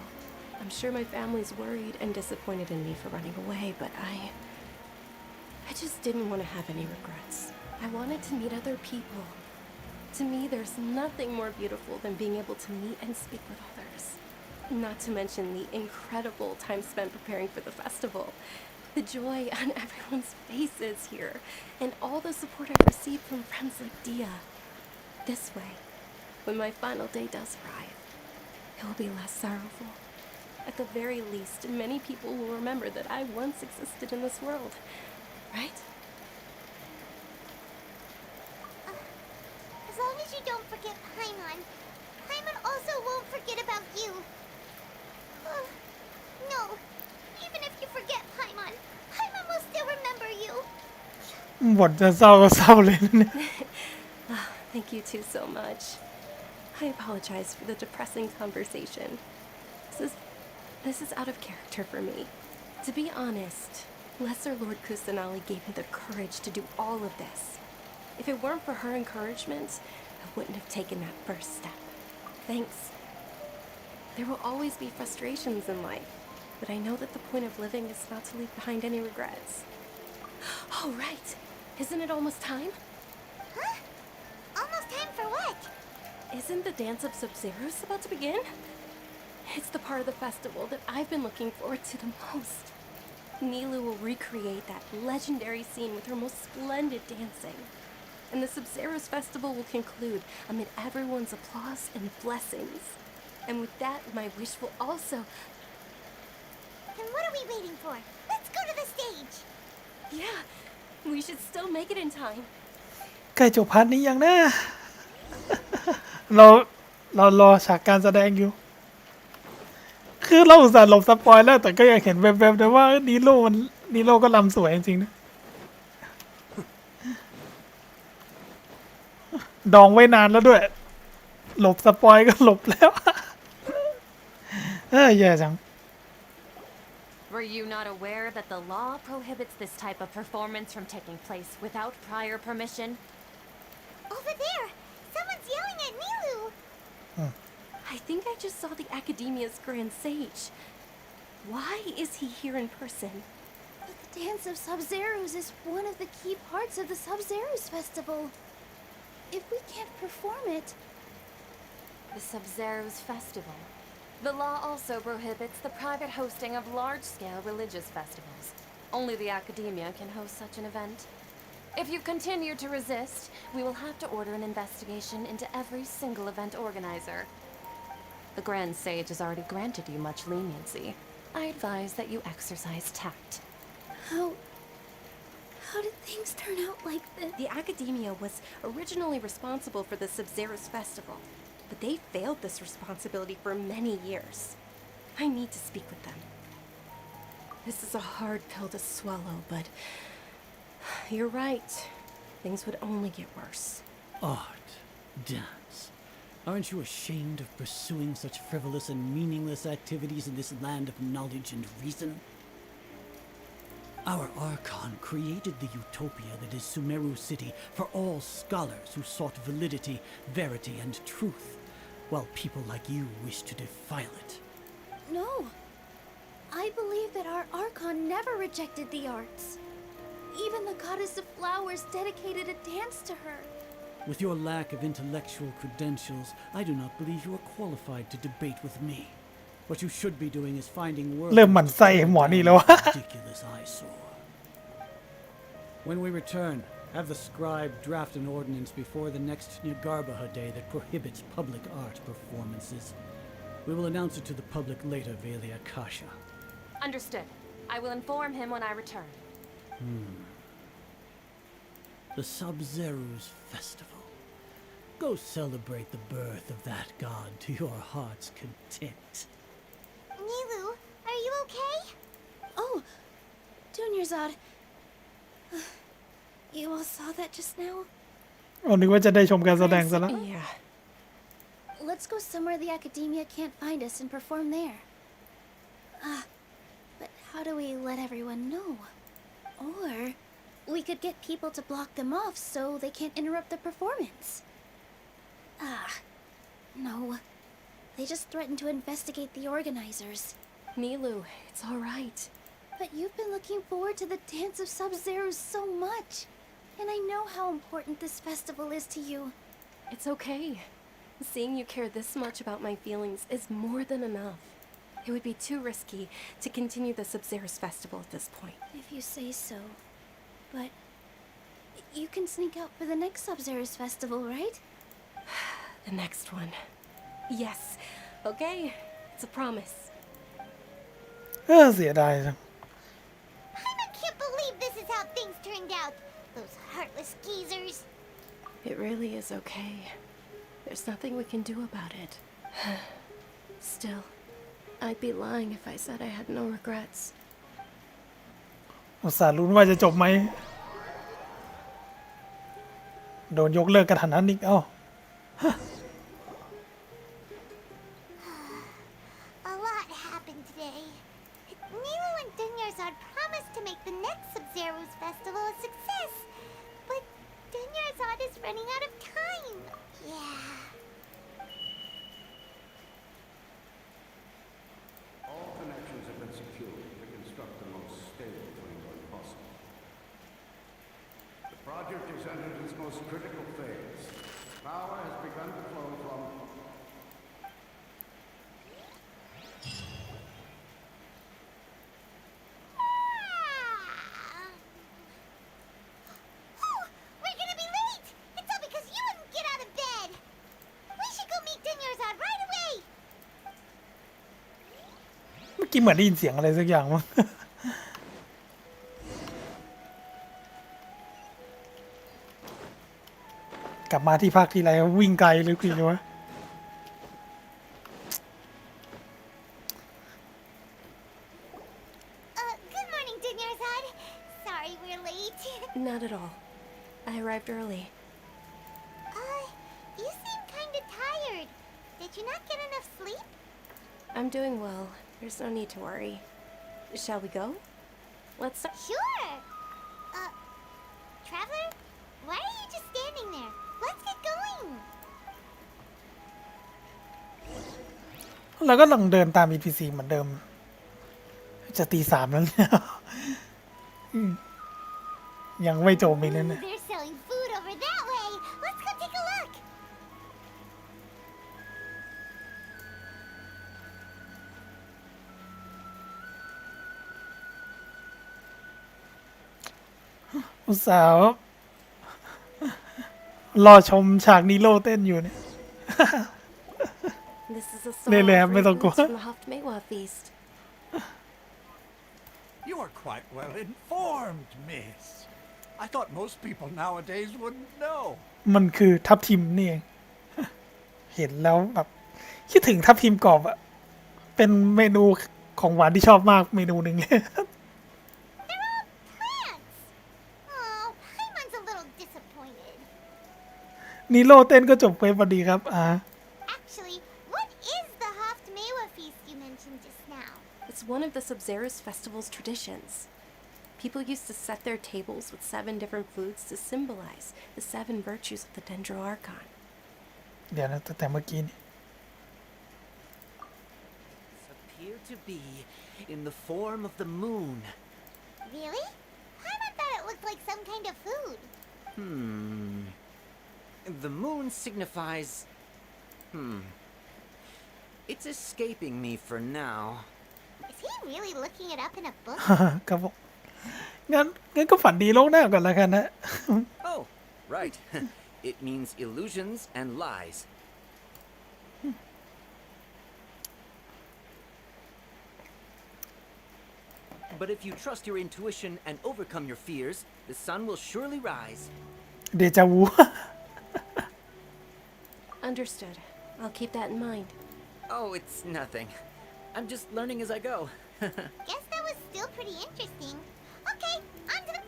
I'm sure my family's worried and disappointed in me for running away, but I just didn't want to have any regrets. I wanted to meet other people. To me, there's nothing more beautiful than being able to meet and speak with others. Not to mention the incredible time spent preparing for the festival. The joy on everyone's faces here, and all the support I've received from friends like Dia. This way, when my final day does arrive, it will be less sorrowful. At the very least, many people will remember that I once existed in this world, right? As long as you don't forget Paimon, Paimon also won't forget about you. No, even if you forget Paimon, Paimon will still remember you. บทจะเศร้าก็เศร้าเลยนะเนี่ย Thank you two so much. I apologize for the depressing conversation. This is out of character for me. To be honest, Lesser Lord Kusanali gave me the courage to do all of this. If it weren't for her encouragement, I wouldn't have taken that first step. Thanks. There will always be frustrations in life, but I know that the point of living is not to leave behind any regrets. Oh, right. Isn't it almost time? Huh? Almost time for what? Isn't the Dance of Sub-Zeros about to begin? It's the part of the festival that I've been looking forward to the most. Nilu will recreate that legendary scene with her most splendid dancing. And the Sub-Zeros festival will conclude amid everyone's applause and blessings. And with that, my wish will also... And what are we waiting for? Let's go to the stage! Yeah, we should still make it in time. ใกล้จบพาร์ทนี้ยังนะ เรารอฉากการแสดงอยู่ คือเราอุตส่าห์หลบสปอยแล้วแต่ก็ยังเห็นแวบๆแต่ว่านีโร่ก็รำสวยจริงๆนะดองไว้นานแล้วด้วย หลบสปอยก็หลบแล้ว แย่จัง Were you not aware that the law prohibits this type of performance from taking place without prior permission? Over there! Someone's yelling at Nilu! I think I just saw the Academia's Grand Sage. Why is he here in person? But the Dance of Sub-Zeros is one of the key parts of the Sub-Zeros festival. If we can't perform it... The Sub-Zeros festival. The law also prohibits the private hosting of large-scale religious festivals. Only the Academia can host such an event. If you continue to resist, we will have to order an investigation into every single event organizer. The Grand Sage has already granted you much leniency. I advise that you exercise tact. How did things turn out like this? The Academia was originally responsible for the Sub-Zeros festival, but they failed this responsibility for many years. I need to speak with them. This is a hard pill to swallow, but you're right. Things would only get worse. Art, dance. Aren't you ashamed of pursuing such frivolous and meaningless activities in this land of knowledge and reason? Our Archon created the utopia that is Sumeru City for all scholars who sought validity, verity, and truth, while people like you wish to defile it. No. I believe that our Archon never rejected the arts. Even the goddess of flowers dedicated a dance to her. With your lack of intellectual credentials, I do not believe you are qualified to debate with me. What you should be doing is finding work. เริ่มหมั่นไส้หมอนี่แล้ว Ridiculous eyesore. When we return, have the scribe draft an ordinance before the next Nyargarbaha day that prohibits public art performances. We will announce it to the public later via the Akasha. Understood. I will inform him when I return. The Sub-Zeros Festival. Go celebrate the birth of that god to your heart's content. Nilu, are you okay? Oh, Dunyarzad. You all saw that just now? นึกว่าจะได้ชมการแสดงซะแล้ว Yeah. Let's go somewhere the Academia can't find us and perform there. But how do we let everyone know? Or we could get people to block them off so they can't interrupt the performance. No. They just threatened to investigate the organizers. Nilu, it's all right. But you've been looking forward to the Dance of Sub-Zeros so much. And I know how important this festival is to you. It's okay. Seeing you care this much about my feelings is more than enough. It would be too risky to continue the Sub-Zero's festival at this point. If you say so. But you can sneak out for the next Sub-Zero's festival, right? The next one. Yes. Okay. It's a promise. เสียดายจัง I can't believe this is how things turned out. Those heartless geezers. It really is okay. There's nothing we can do about it. Still, I'd be lying if I said I had no regrets. อุตส่าห์ลุ้นว่าจะจบไหมโดนยกเลิกกระทันหันอีกA lot happened today. Nilo and Dunyarzad promised to make the next Sub-Zero's festival a success. But Dunyarzad is running out of time. Yeah. All connections have been secured to construct the most stable framework possible. The project has entered its most critical phase. Power has begun to flow from... Oh, we're gonna be late! It's all because you wouldn't get out of bed! We should go meet Dunyarzad right away! เมื่อกี้เหมือนได้ยินเสียงอะไรสักอย่างมั้ง กลับมาที่พักทีไรวิ่งไกลหรือคุยวะ Good morning, Dunyarzad. Sorry we're late. Not at all. I arrived early. You seem kinda tired. Did you not get enough sleep? I'm doing well. There's no need to worry. Shall we go? Let's... Sure! Traveler? Why are you just standing there? Let's get going! แล้วก็ลองเดินตาม NPC เหมือนเดิม จะตี 3แล้วเนี่ย ยังไม่จบอีกนั่นน่ะ They're selling food over that way! Let's go take a look! อุตส่าห์รอชมฉากนีโร่เต้นอยู่เนี่ย This is a เล่น song เลยครับไม่ต้องกลัว from the Haftmewa feast. You are quite well informed, miss. I thought most people nowadays wouldn't know. มันคือทับทิมนี่เอง เห็นแล้วแบบคิดถึงทับทิมกรอบอะเป็นเมนูของหวานที่ชอบมากเมนูหนึ่งเลย Oh, Paimon's a little disappointed. นีโร่เต้นก็จบไปพอดีครับActually, what is the Haftmewa feast you mentioned just now? It's one of the Sub-Zero's festival's traditions. People used to set their tables with 7 different foods to symbolize the 7 virtues of the Dendro Archon. เดี๋ยวนะแต่เมื่อกี้นี่ Appear to be in the form of the moon. Really? Paimon thought it looked like some kind of food. The moon signifies... It's escaping me for now. Is he really looking it up in a book? ครับผมงั้นก็ฝันดีโลกหน้าก่อนแล้วกันนะ Oh, right. It means illusions and lies. But if you trust your intuition and overcome your fears, the sun will surely rise. เดจาวู Understood. I'll keep that in mind. Oh, it's nothing. I'm just learning as I go. Guess that was still pretty interesting. Okay, on to the...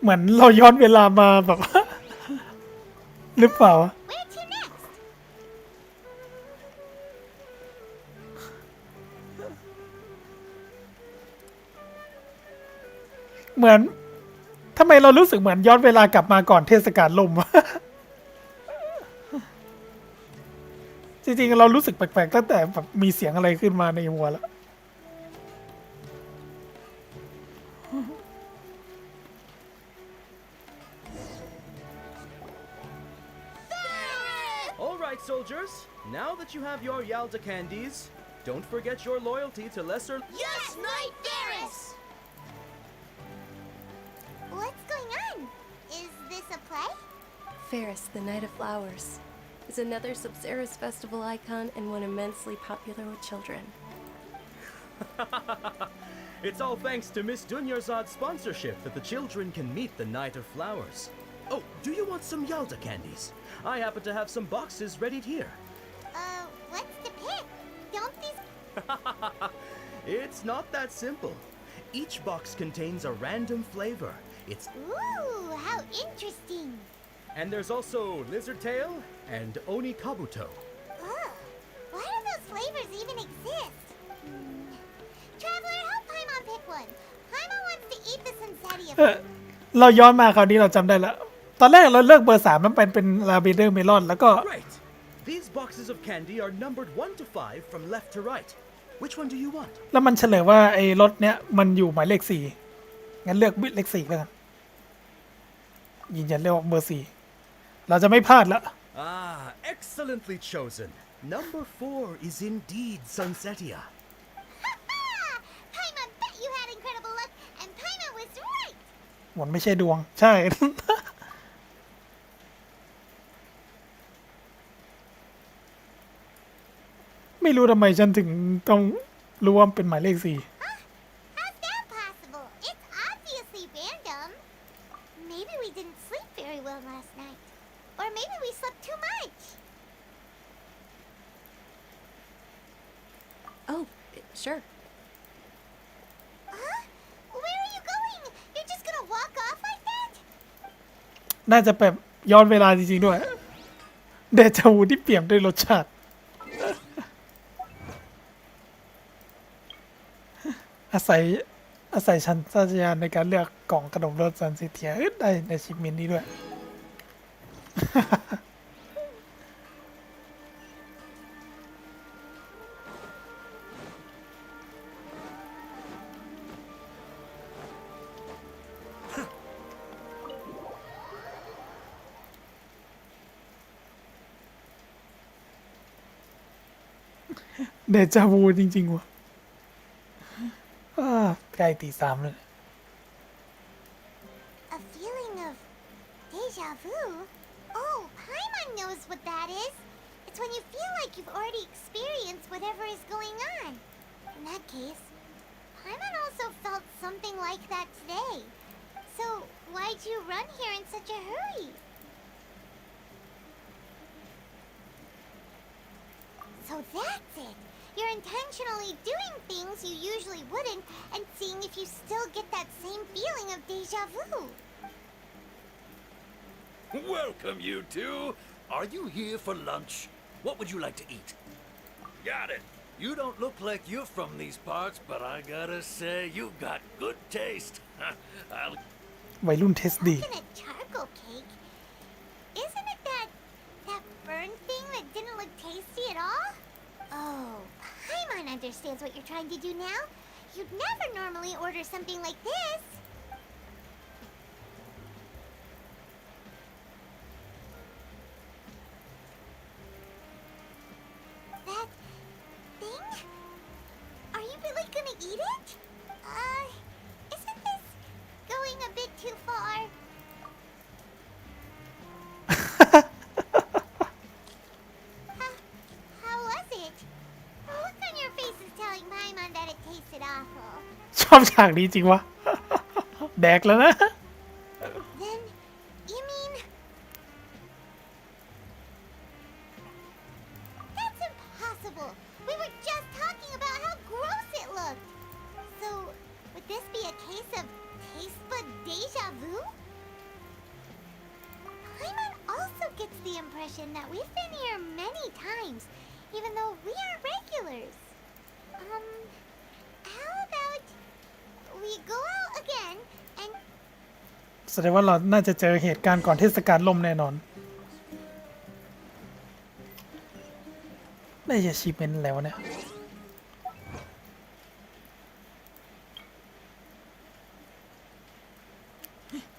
เหมือนเราย้อนเวลามาแบบ หรือเปล่า Where to next? เหมือนทำไมเรารู้สึกเหมือนย้อนเวลากลับมาก่อนเทศกาลลม จริงๆเรารู้สึกแปลกๆตั้งแต่แบบมีเสียงอะไรขึ้นมาในหัวแล้ว There soldiers, now that you have your Yalda candies, don't forget your loyalty to lesser... Yes, Knight Varys! What's going on? Is this a play? Ferris, the Knight of Flowers, is another Sub-Zerus festival icon and one immensely popular with children. It's all thanks to Miss Dunyarzad's sponsorship that the children can meet the Knight of Flowers. Oh, do you want some Yalda candies? I happen to have some boxes readied here. What's the pick? Don't these... It's not that simple. Each box contains a random flavor. It's... Ooh, how interesting. And there's also Lizard Tail and Oni Kabuto. Oh, why do those flavors even exist? Traveler, help Paimon pick one. Paimon wants to eat the Sunsettia. เราย้อนมาคราวนี้เราจำได้แล้วตอนแรกเราเลือกเบอร์ 3มันเป็นลาเบเดอร์เมลอนแล้วก็ Great! These boxes of candy are numbered 1 to 5 from left to right. Which one do you want? แล้วมันเฉลยว่าไอ้รถเนี้ยมันอยู่หมายเลข 4งั้นเลือกเลข 4แล้วกันยืนยันเลือกเบอร์ 4เราจะไม่พลาดแล้ว Ah, excellently chosen. Number 4 is indeed Sunsettia. Paimon bet you had incredible luck, and Paimon was right. มันไม่ใช่ดวงใช่ ไม่รู้ทำไมฉันถึงต้องรู้ว่าเป็นหมายเลข 4 How's that possible? It's obviously random. Maybe we didn't sleep very well last night. Or maybe we slept too much. Oh, sure. Huh? Where are you going? You're just gonna walk off like that? น่าจะแบบย้อนเวลาจริงๆด้วยเดจาวูที่เปี่ยมด้วยรสชาติอาศัยชันสัญญาณในการเลือกกล่องขนมรสซันซิเทียได้ในชิปมินนี้ด้วย เดจาวูจริงๆว่ะใกล้ตี 3เลย A feeling of deja vu? Oh, Paimon knows what that is. It's when you feel like you've already experienced whatever is going on. In that case, Paimon also felt something like that today. So, why'd you run here in such a hurry? So that's it. You're intentionally doing things you usually wouldn't and seeing if you still get that same feeling of deja vu. Welcome, you two. Are you here for lunch? What would you like to eat? Got it. You don't look like you're from these parts, but I gotta say, you've got good taste. I'll... วัยรุ่นเทสดี Coconut charcoal cake? Isn't it that burned thing that didn't look tasty at all? Oh, Paimon understands what you're trying to do now. You'd never normally order something like this. That thing? Are you really gonna eat it? Isn't this going a bit too far? How was it? The look on your face is telling Paimon that it tasted awful. ชอบฉากนี้จริงวะ แดกแล้วนะ Then, you mean... That's impossible! We were just talking about how gross it looked! So, would this be a case of taste bud deja vu? Paimon also gets the impression that we've been here many times, even though we aren't regulars. How about we go out again and แสดงว่าเราน่าจะเจอเหตุการณ์ก่อนเทศกาลล่มแน่นอนได้จะชีพเป็นแล้วเนี่ย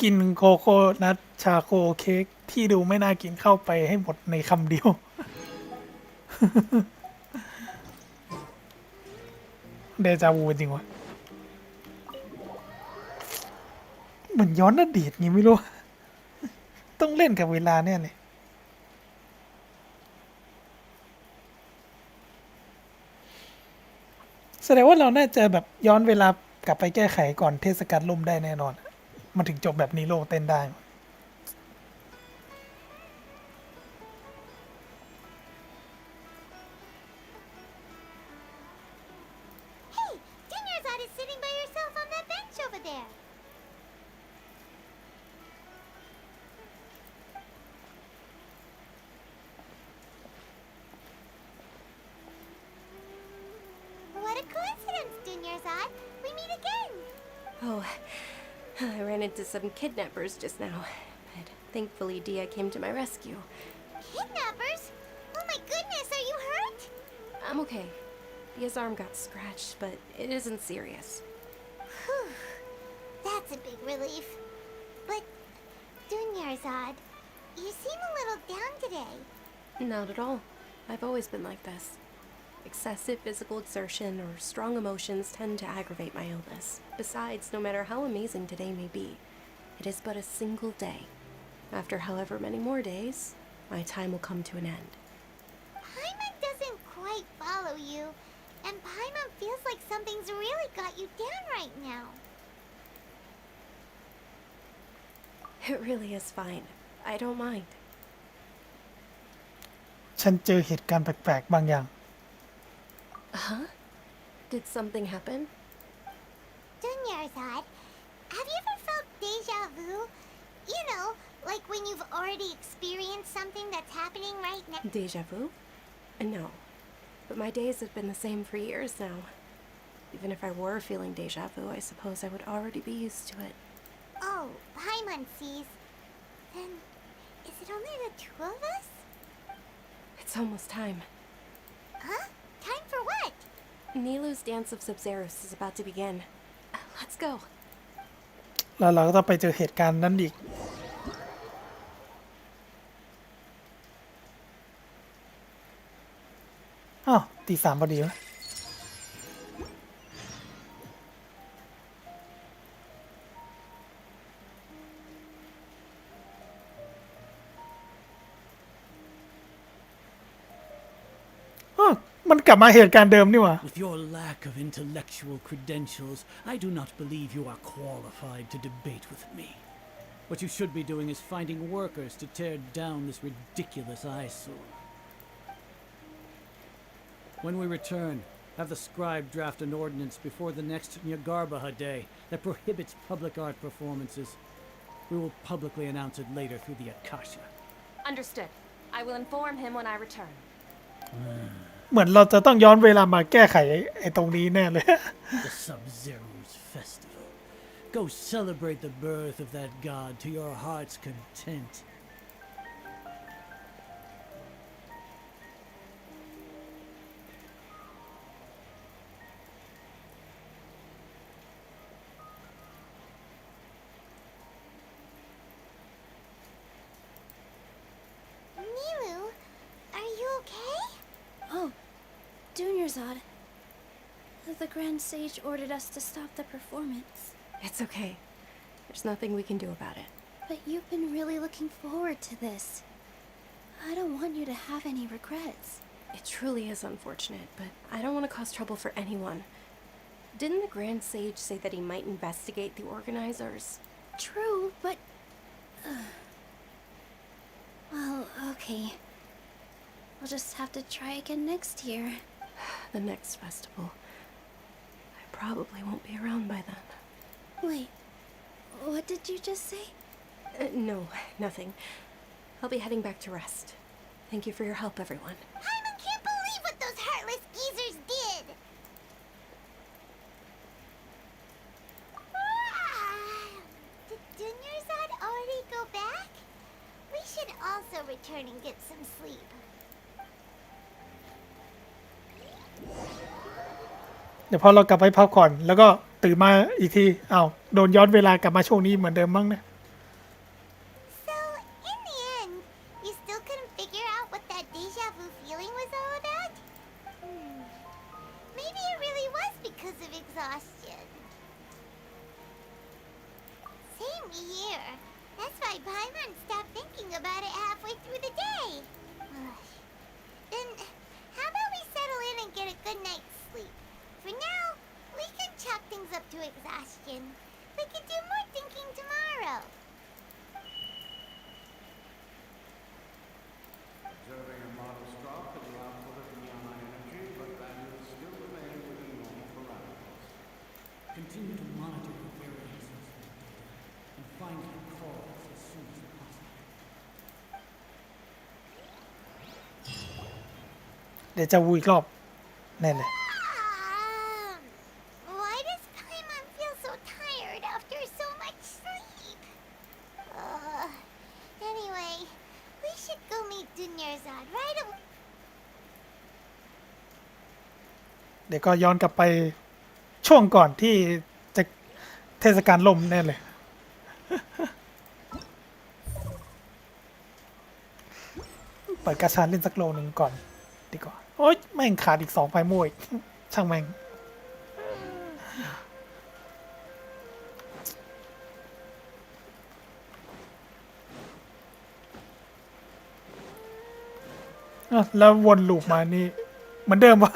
กินโคโค่นัทชาโคเค้กที่ดูไม่น่ากินเข้าไปให้หมดในคำเดียว เดจาวูจริงวะเหมือนย้อนอดีตงี้ไม่รู้ ต้องเล่นกับเวลาเนี่ยเลยแสดงว่าเราน่าจะแบบย้อนเวลากลับไปแก้ไขก่อนเทศกาลล่มได้แน่นอนมาถึงจบแบบนี้โลเต้นได้ Hey, Dinyarzad is sitting by herself on that bench over there. What a coincidence, Dinyarzad. We meet again. Oh, I ran into some kidnappers just now, but thankfully Dia came to my rescue. Kidnappers? Oh my goodness, are you hurt? I'm okay. Dia's arm got scratched, but it isn't serious. Whew. That's a big relief. But, Dunyarzad, you seem a little down today. Not at all. I've always been like this. Excessive physical exertion or strong emotions tend to aggravate my illness. Besides, no matter how amazing today may be, it is but a single day. After however many more days, my time will come to an end. Paimon doesn't quite follow you, and Paimon feels like something's really got you down right now. It really is fine. I don't mind. ฉันเจอเหตุการณ์แปลกๆบางอย่าง Huh? Did something happen? Dunyarzad, have you ever felt deja vu? You know, like when you've already experienced something that's happening right now. Deja vu? No. But my days have been the same for years now. Even if I were feeling deja vu, I suppose I would already be used to it. Oh, Paimon sees. Then, is it only the two of us? It's almost time. Huh? Time for what? Nilu's Dance of Sub-Zerus is about to begin. Let's go. แล้วเราก็ต้องไปเจอเหตุการณ์นั้นอีกอ้าวตีสามพอดีวะมันกลับมาเหตุการณ์เดิมนี่หว่า With your lack of intellectual credentials, I do not believe you are qualified to debate with me. What you should be doing is finding workers to tear down this ridiculous eyesore. When we return, have the scribe draft an ordinance before the next Nyagarbha Day that prohibits public art performances. We will publicly announce it later through the Akasha. Understood. I will inform him when I return. เหมือนเราจะต้องย้อนเวลามาแก้ไขไอ้ตรงนี้แน่เลย The Sub-Zero's festival. Go celebrate the birth of that god to your heart's content. Nilu, are you okay? Oh, Dunyarzad. The Grand Sage ordered us to stop the performance. It's okay. There's nothing we can do about it. But you've been really looking forward to this. I don't want you to have any regrets. It truly is unfortunate, but I don't want to cause trouble for anyone. Didn't the Grand Sage say that he might investigate the organizers? True, but... well, okay. We'll just have to try again next year. The next festival. I probably won't be around by then. Wait, what did you just say? No, nothing. I'll be heading back to rest. Thank you for your help, everyone. Paimon can't believe what those heartless geezers did! Did Dunyarzad already go back? We should also return and get some sleep. เดี๋ยวพอเรากลับไปพักผ่อนแล้วก็ตื่นมาอีกทีอ้าวโดนย้อนเวลากลับมาช่วงนี้เหมือนเดิมมั้งเนี่ย So, in the end, you still couldn't figure out what that deja vu feeling was all about? me here. That's why Paimon stopped thinking about it halfway through the day. Then, how about we settle in and get a good night's sleep? For now, we can chalk things up to exhaustion. We can do more thinking tomorrow. Observing a modest drop in the output of neon energy, but values still remain within normal parameters. Continue to monitor the variances of the data and find the cause as soon as possible. เดี๋ยวจะวูอีกรอบแน่เลย Why does Paimon feel so tired after so much sleep? Anyway, we should go meet Dunyarzad right away. เดี๋ยวก็ย้อนกลับไปช่วงก่อนที่จะเทศกาลล่มแน่เลย เปิดกาชาเล่นสักโลนึงก่อนดีกว่าโอ๊ยแม่งขาดอีก2 ไฟมวยช่างแม่งแล้ววนลูปมานี่เหมือนเดิมวะ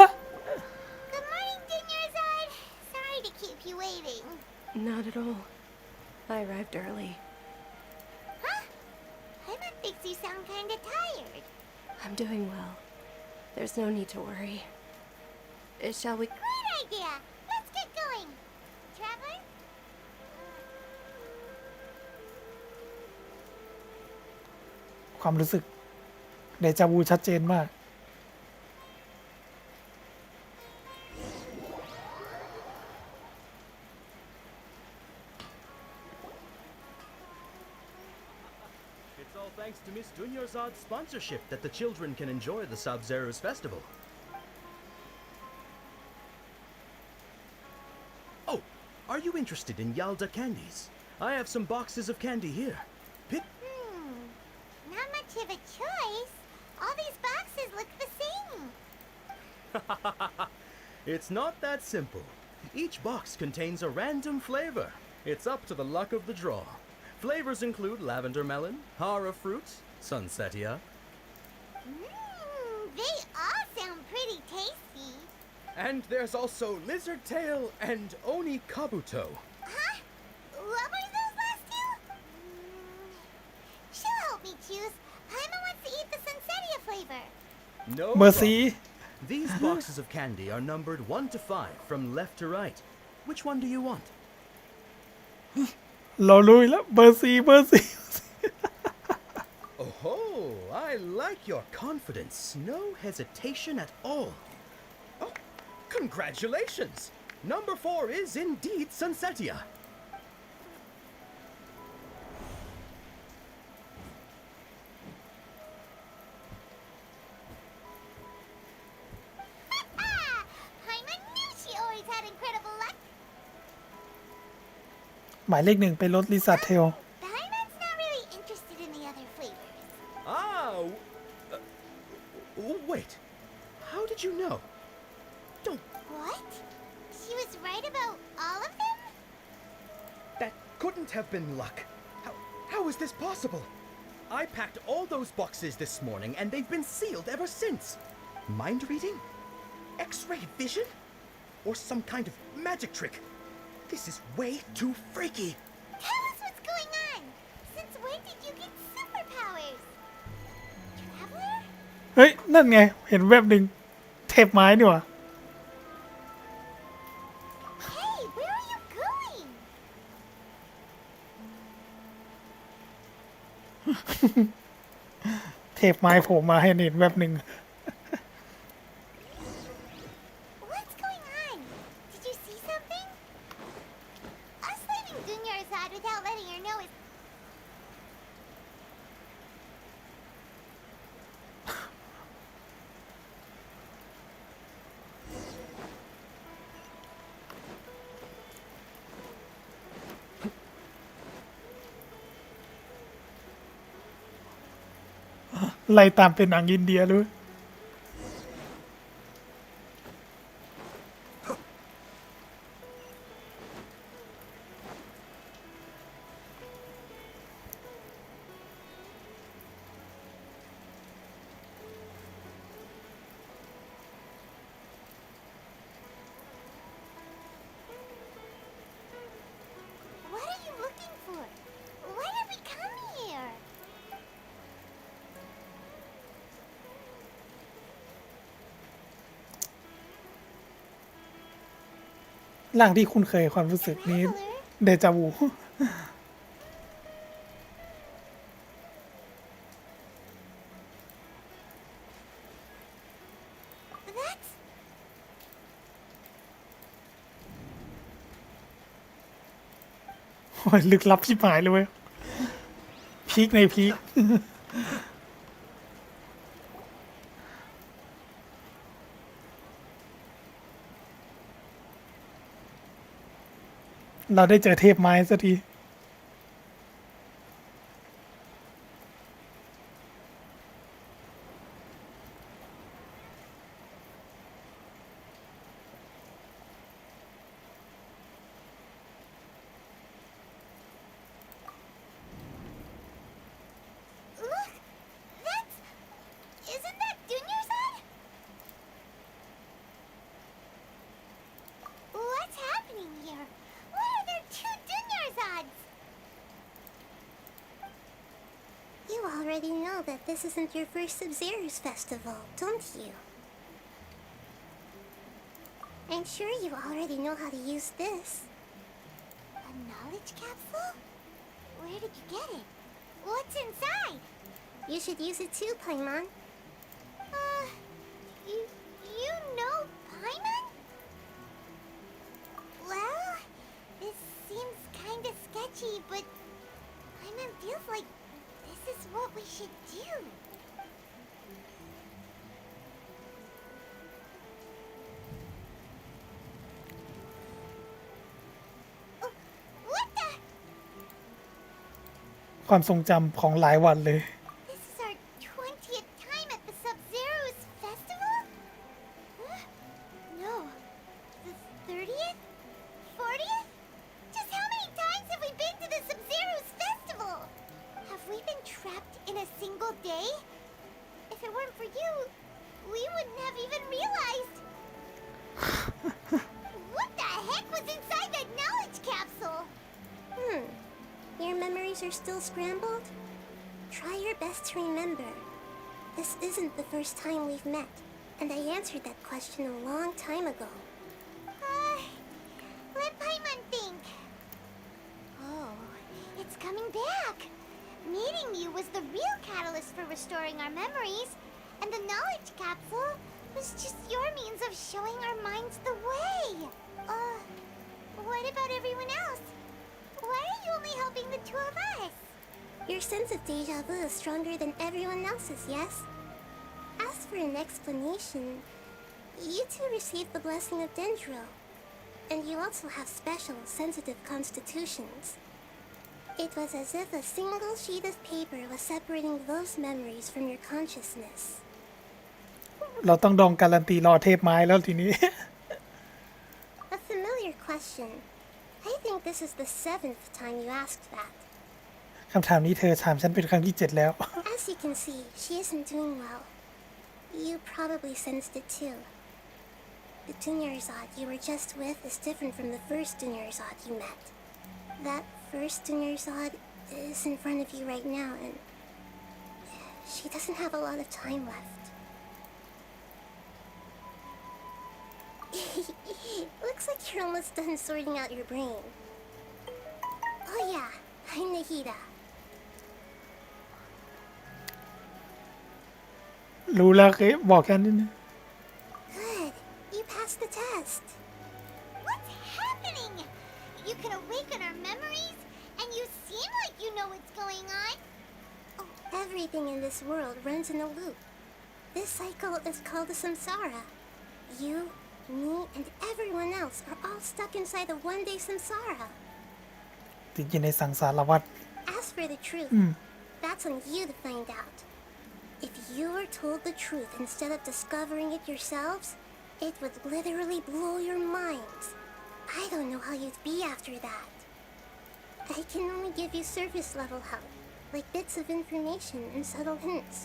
Good morning, Dunyarzad. Sorry to keep you waiting. Not at all. I arrived early. Huh? Paimon thinks you sound kinda tired. I'm doing well. There's no need to worry. Shall we? Great idea. Let's get going. Traveler? ความรู้สึกเดจาวูชัดเจนมาก It's all thanks to Miss Dunyarzad's sponsorship that the children can enjoy the Sub-Zero's festival. Oh, are you interested in Yalda candies? I have some boxes of candy here. Pick. Not much of a choice. All these boxes look the same. It's not that simple. Each box contains a random flavor. It's up to the luck of the draw. Flavors include lavender melon, hara fruit, sunsetia. They all sound pretty tasty. And there's also lizard tail and oni kabuto. Huh? What were those last two? She'll help me choose. Paimon wants to eat the sunsetia flavor. No เบอร์ซี problem. These boxes of candy are numbered 1 to 5 from left to right. Which one do you want? เรารู้แล้วเบอร์ซีเบอร์ซี Oh, I like your confidence. No hesitation at all. Oh, congratulations! Number 4 is indeed Sunsetia. Paimon knew she always had incredible luck. หมายเลข 1เป็นรถลิซ่าเทล Paimon's not really interested in the other flavors. Ah, wait. How did you know? Don't. What? She was right about all of them? That couldn't have been luck. How is this possible? I packed all those boxes this morning and they've been sealed ever since. Mind reading? X-ray vision? Or some kind of magic trick? This is way too freaky. Tell us what's going on. Since when did you get superpowers? Traveler? เฮ้ย นั่นไง เห็นแวบหนึ่งเทปไม้นี่หว่า Hey, where are you going? เทปไม้โผล่มาให้เห็นแวบหนึ่ง What's going on? Did you see something? Us leaving Dunyarzad without letting her know is... ไล่ตามเป็นหนังอินเดียเลย Hey, ร่างที่คุ้นเคยความรู้สึกนี้เดจาวู That's โอ้ยลึกลับชิบหายเลยเว้ยพีคในพีค เราได้เจอเทพไม้สักที look. That's isn't that Dunyarzad? What's happening here? Why are there two Dunyarzads? You already know that this isn't your first Sub-Zero's festival, don't you? I'm sure you already know how to use this. A knowledge capsule? Where did you get it? What's inside? You should use it too, Paimon. You know Paimon? Well, this seems kinda sketchy, but Paimon feels like this is what we should do. What the? ความทรงจำของหลายวันเลย This is our 20th time at the Sub-Zero's festival? Huh? No. The 30th? 40th? Just how many times have we been to the Sub-Zero's festival? Have we been trapped in a single day? If it weren't for you, we wouldn't have even realized. What the heck was inside that knowledge capsule? Your memories are still scrambled? Try your best to remember. This isn't the first time we've met, and I answered that question a long time ago. Let Paimon think. Oh, it's coming back. Meeting you was the real catalyst for restoring our memories, and the knowledge capsule was just your means of showing our minds the way. What about everyone else? Why are you only helping the two of us? Your sense of deja vu is stronger than everyone else's, yes? As for an explanation, you two received the blessing of Dendro, and you also have special, sensitive constitutions. It was as if a single sheet of paper was separating those memories from your consciousness. เราต้องดองการันตีรอเทพไม้แล้วทีนี้ A familiar question. I think this is the 7th time you asked that. คำถามนี้เธอถามฉันเป็นครั้งที่ 7 แล้ว As you can see, she isn't doing well. You probably sensed it too. The Dunyarzad you were just with is different from the first Dunyarzad you met. That first Dunyarzad is in front of you right now, and she doesn't have a lot of time left. Looks like you're almost done sorting out your brain. Oh yeah, I'm Nahida. รู้แล้วเคยบอกแค่นี้นะ Good, you passed the test. What's happening? You can awaken our memories, and you seem like you know what's going on. Oh, everything in this world runs in a loop. This cycle is called a samsara. You, me, and everyone else are all stuck inside a one-day samsara. ติดอยู่ในสังสารวัฏ As for the truth, that's on you to find out. If you were told the truth instead of discovering it yourselves, it would literally blow your minds. I don't know how you'd be after that. I can only give you surface-level help, like bits of information and subtle hints.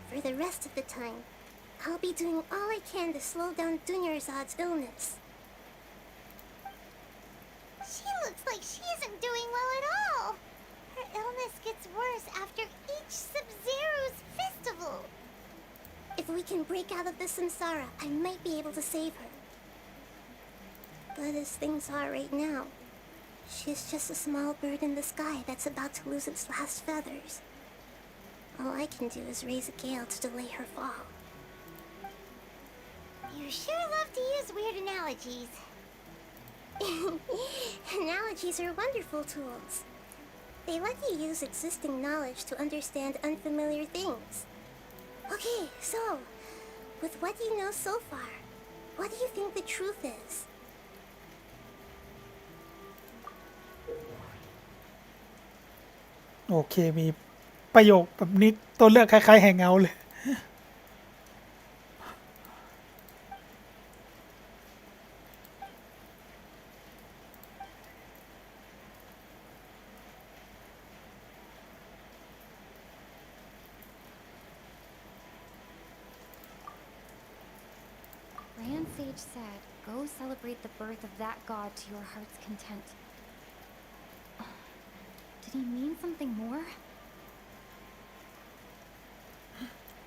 For the rest of the time, I'll be doing all I can to slow down Dunyarzad's illness. She looks like she isn't doing well at all. Her illness gets worse after each Sub-Zero's festival. If we can break out of the samsara, I might be able to save her. But as things are right now, she's just a small bird in the sky that's about to lose its last feathers. All I can do is raise a gale to delay her fall. You sure love to use weird analogies. Analogies are wonderful tools. They let you use existing knowledge to understand unfamiliar things. Okay, so, with what you know so far, what do you think the truth is? โอเคมีประโยคแบบนี้ตัวเลือกคล้ายๆแหงเงาเลย Grand Sage said, go celebrate the birth of that god to your heart's content. Did he mean something more?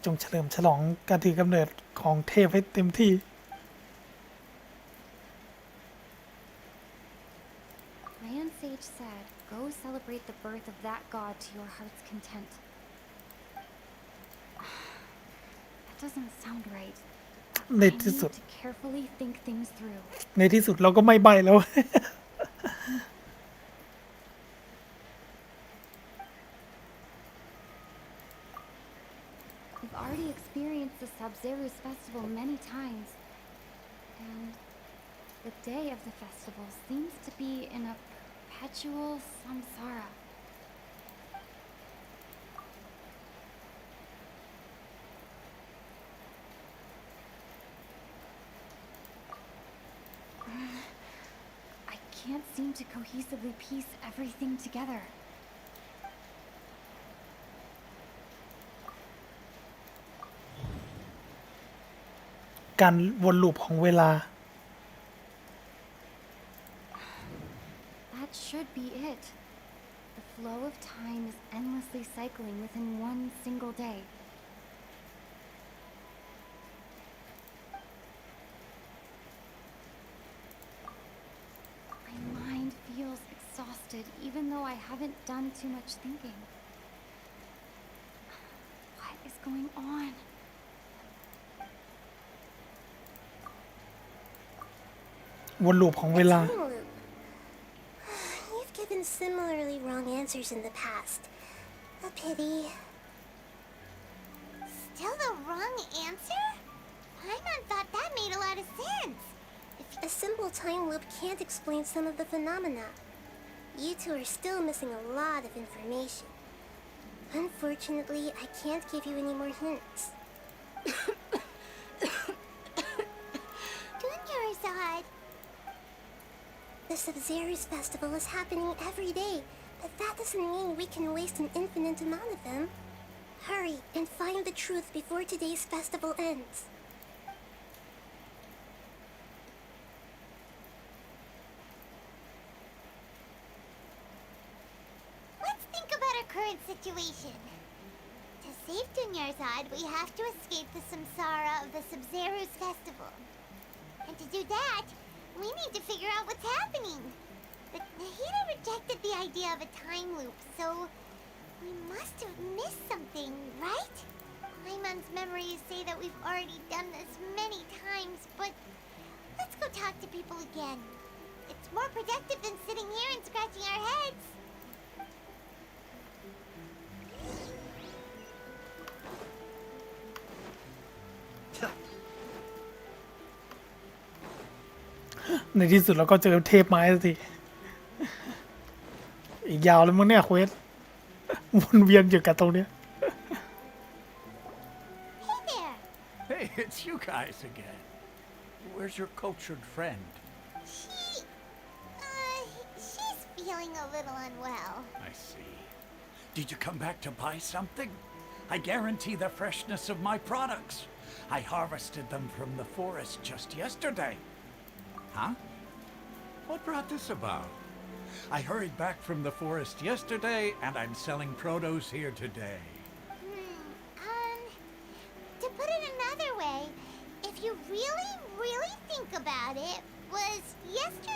จงเฉลิมฉลองการถือกำเนิดของเทพให้เต็มที่ Grand Sage said, go celebrate the birth of that god to your heart's content. That doesn't sound right. ใน I ที่สุด need to carefully think things through. ในที่สุดเราก็ไม่ใบแล้ว We've already experienced the Sub-Zero's festival many times, and the day of the festival seems to be in a perpetual samsara. I can't seem to cohesively piece everything together. การวนลูปของเวลา That should be it. The flow of time is endlessly cycling within one single day. My mind feels exhausted even though I haven't done too much thinking. What is going on? วนลูปของเวลา A time loop. You've given similarly wrong answers in the past. A pity. Still the wrong answer? Paimon thought that made a lot of sense. A simple time loop can't explain some of the phenomena. You two are still missing a lot of information. Unfortunately, I can't give you any more hints. Dunyarzad. The Sub-Zero's festival is happening every day, but that doesn't mean we can waste an infinite amount of them. Hurry and find the truth before today's festival ends. Let's think about our current situation. To save Dunyarzad, we have to escape the samsara of the Sub-Zero's festival. And to do that, we need to figure out what's happening. But Nahida rejected the idea of a time loop, so we must have missed something, right? Paimon's memories say that we've already done this many times, but let's go talk to people again. It's more productive than sitting here and scratching our heads. ในที่สุดเราก็เจอเทพไม้สักทีอีกยาวเลยมั้งเนี่ยเควสวนเวียนอยู่กับตรงเนี้ย Hey there! Hey, it's you guys again. Where's your cultured friend? She's feeling a little unwell. I see. Did you come back to buy something? I guarantee the freshness of my products. I harvested them from the forest just yesterday. Huh? What brought this about? I hurried back from the forest yesterday, and I'm selling produce here today. To put it another way, if you really think about it, was yesterday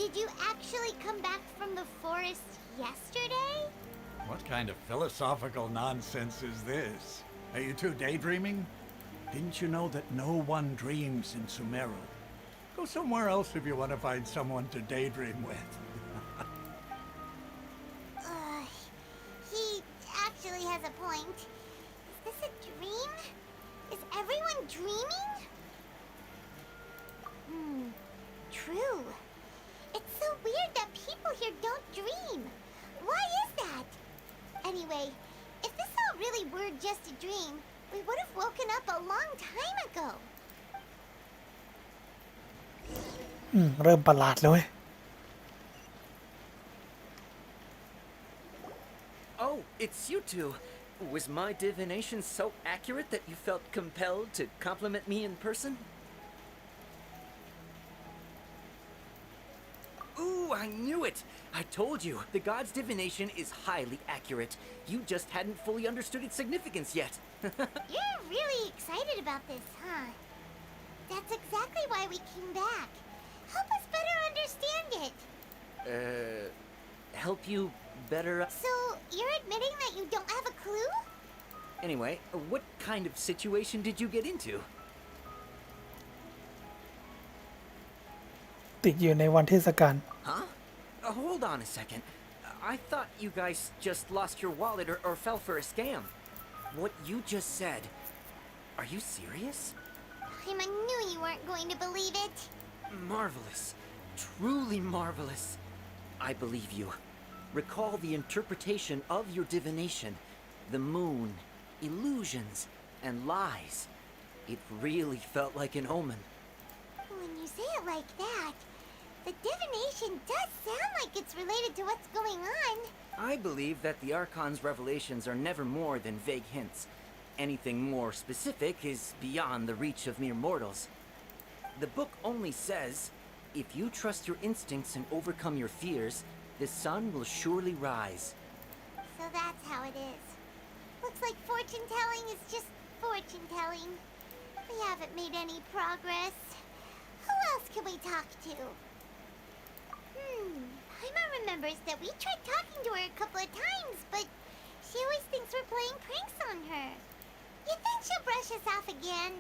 Did you actually come back from the forest yesterday? What kind of philosophical nonsense is this? Are you two daydreaming? Didn't you know that no one dreams in Sumeru? Go somewhere else if you want to find someone to daydream with. He actually has a point. Is this a dream? Is everyone dreaming? True. It's so weird that people here don't dream. Why is that? Anyway, if this all really were just a dream, we would have woken up a long time ago. เริ่มประหลาดแล้วเว้ย Oh, it's you two. Was my divination so accurate that you felt compelled to compliment me in person? Ooh, I knew it! I told you, the god's divination is highly accurate. You just hadn't fully understood its significance yet. You're really excited about this, huh? That's exactly why we came back. Help us better understand it. Help you better... So, you're admitting that you don't have a clue? Anyway, what kind of situation did you get into? ติดอยู่ในวันเทศกาล Huh? Hold on a second. I thought you guys just lost your wallet or fell for a scam. What you just said... Are you serious? I knew you weren't going to believe it. Marvelous. Truly marvelous. I believe you. Recall the interpretation of your divination. The moon, illusions, and lies. It really felt like an omen. When you say it like that, the divination does sound like it's related to what's going on. I believe that the Archon's revelations are never more than vague hints. Anything more specific is beyond the reach of mere mortals. The book only says, if you trust your instincts and overcome your fears, the sun will surely rise. So that's how it is. Looks like fortune-telling is just fortune-telling. We haven't made any progress. Who else can we talk to? Paima remembers that we tried talking to her a couple of times, but she always thinks we're playing pranks on her. You think she'll brush us off again?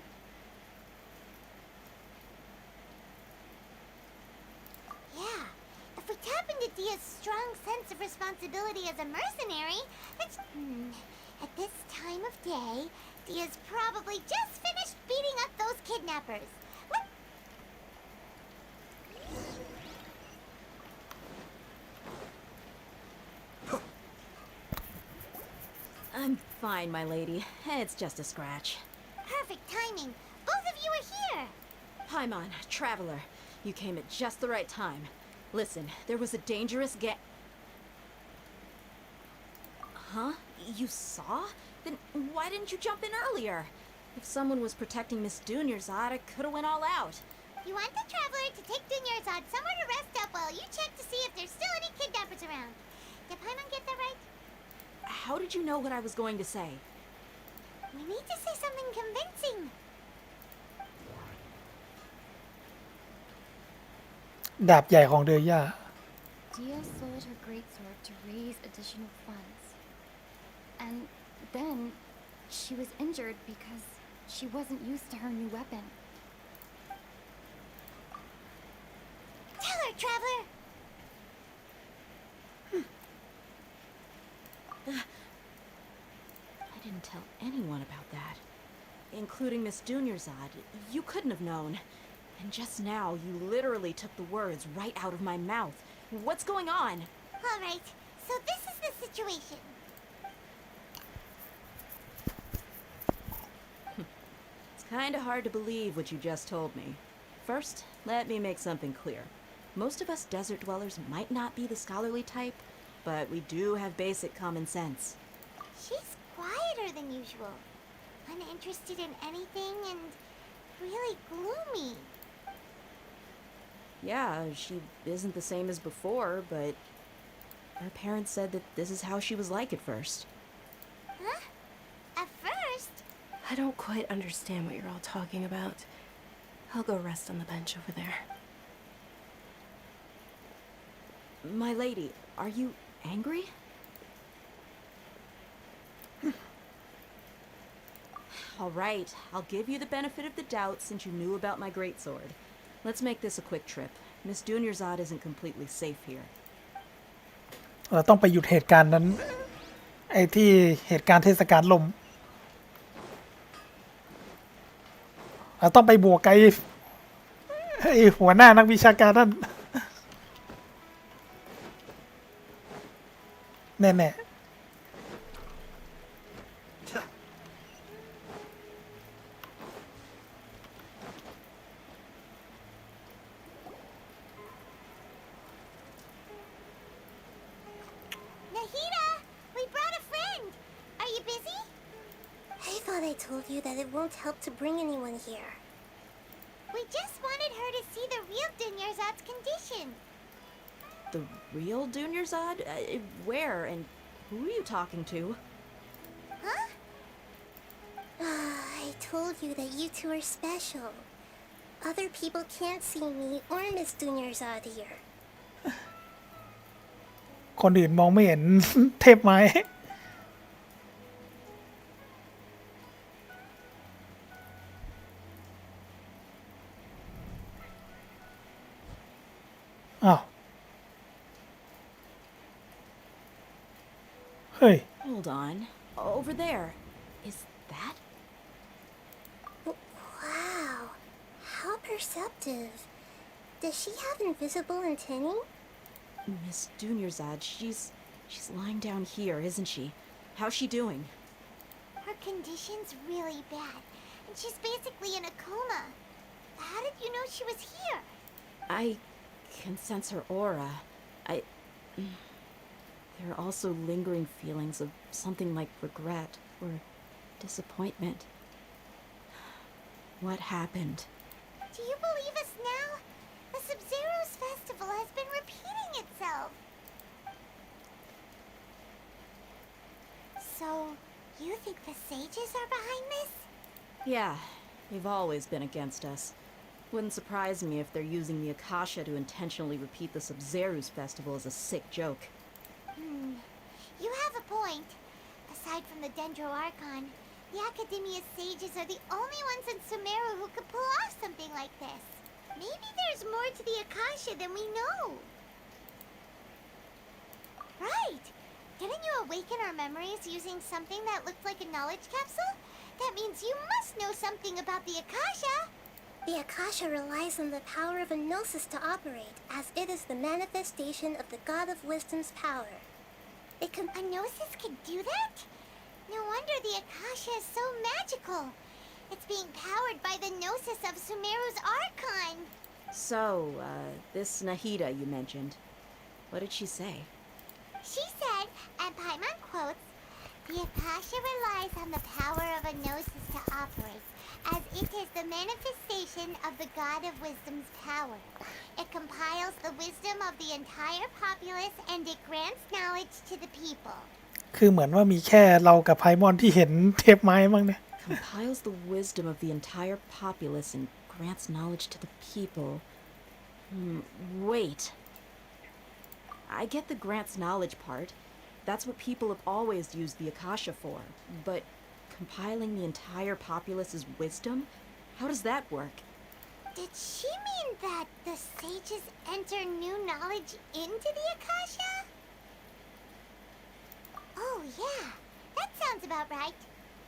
Yeah, if we tap into Dia's strong sense of responsibility as a mercenary, it's... At this time of day, Dia's probably just finished beating up those kidnappers. I'm fine, my lady. It's just a scratch. Perfect timing. Both of you are here. Paimon, traveler. You came at just the right time. Listen, there was a dangerous Huh? You saw? Then why didn't you jump in earlier? If someone was protecting Miss Dunyarzad, I could have went all out. You want the traveler to take Dunyarzad somewhere to rest up while you check to see if there's still any kidnappers around. Did Paimon get that right? How did you know what I was going to say? We need to say something convincing. ดาบใหญ่ของเดย่า Dia sold her greatsword to raise additional funds. And then she was injured because she wasn't used to her new weapon. Tell her, traveler! I didn't tell anyone about that. Including Miss Dunyarzad. You couldn't have known. And just now, you literally took the words right out of my mouth. What's going on? All right, so this is the situation. It's kinda hard to believe what you just told me. First, let me make something clear. Most of us desert dwellers might not be the scholarly type, but we do have basic common sense. She's quieter than usual. Uninterested in anything and really gloomy. Yeah, she isn't the same as before, but her parents said that this is how she was like at first. Huh? At first? I don't quite understand what you're all talking about. I'll go rest on the bench over there. My lady, are you angry? All right, I'll give you the benefit of the doubt since you knew about my greatsword. Let's make this a quick trip. Miss Dunyarzad isn't completely safe here. เราต้องไปหยุดเหตุการณ์นั้น ไอ้ที่เหตุการณ์เทศกาลลมเราต้องไปบวกไอ้หัวหน้านักวิชาการนั่นแน่ๆI told you that it won't help to bring anyone here. We just wanted her to see the real Dunyarzad's condition. The real Dunyarzad? Where and who are you talking to? Huh? I told you that you two are special. Other people can't see me or Miss Dunyarzad here. คนอื่นมองไม่เห็น เทพไม้อ้าวเฮ้ย Hold on. Over there. Is that? Wow. How perceptive. Does she have invisible antennae? Miss Dunyarzad, she's lying down here, isn't she? How's she doing? Her condition's really bad, and she's basically in a coma. How did you know she was here? I can sense her aura. There are also lingering feelings of something like regret or disappointment. What happened? Do you believe us now? The Sub-Zero's festival has been repeating itself. So, you think the sages are behind this? Yeah, they've always been against us. Wouldn't surprise me if they're using the Akasha to intentionally repeat the Sub-Zero's festival as a sick joke. You have a point. Aside from the Dendro Archon, the Academia's sages are the only ones in Sumeru who could pull off something like this. Maybe there's more to the Akasha than we know. Right! Didn't you awaken our memories using something that looked like a knowledge capsule? That means you must know something about the Akasha! The Akasha relies on the power of a gnosis to operate, as it is the manifestation of the God of Wisdom's power. A gnosis can do that? No wonder the Akasha is so magical. It's being powered by the gnosis of Sumeru's Archon. So, this Nahida you mentioned, what did she say? She said, and Paimon quotes, "The Akasha relies on the power of a gnosis to operate, as it is the manifestation of the God of Wisdom's power. It compiles the wisdom of the entire populace and it grants knowledge to the people." คือเหมือนว่ามีแค่เรากับไพมอนที่เห็นเทปไม้มั้งเนี่ย Compiles the wisdom of the entire populace and grants knowledge to the people. Wait. I get the grants knowledge part. That's what people have always used the Akasha for. But compiling the entire populace's wisdom? How does that work? Did she mean that the sages enter new knowledge into the Akasha? Oh yeah, that sounds about right.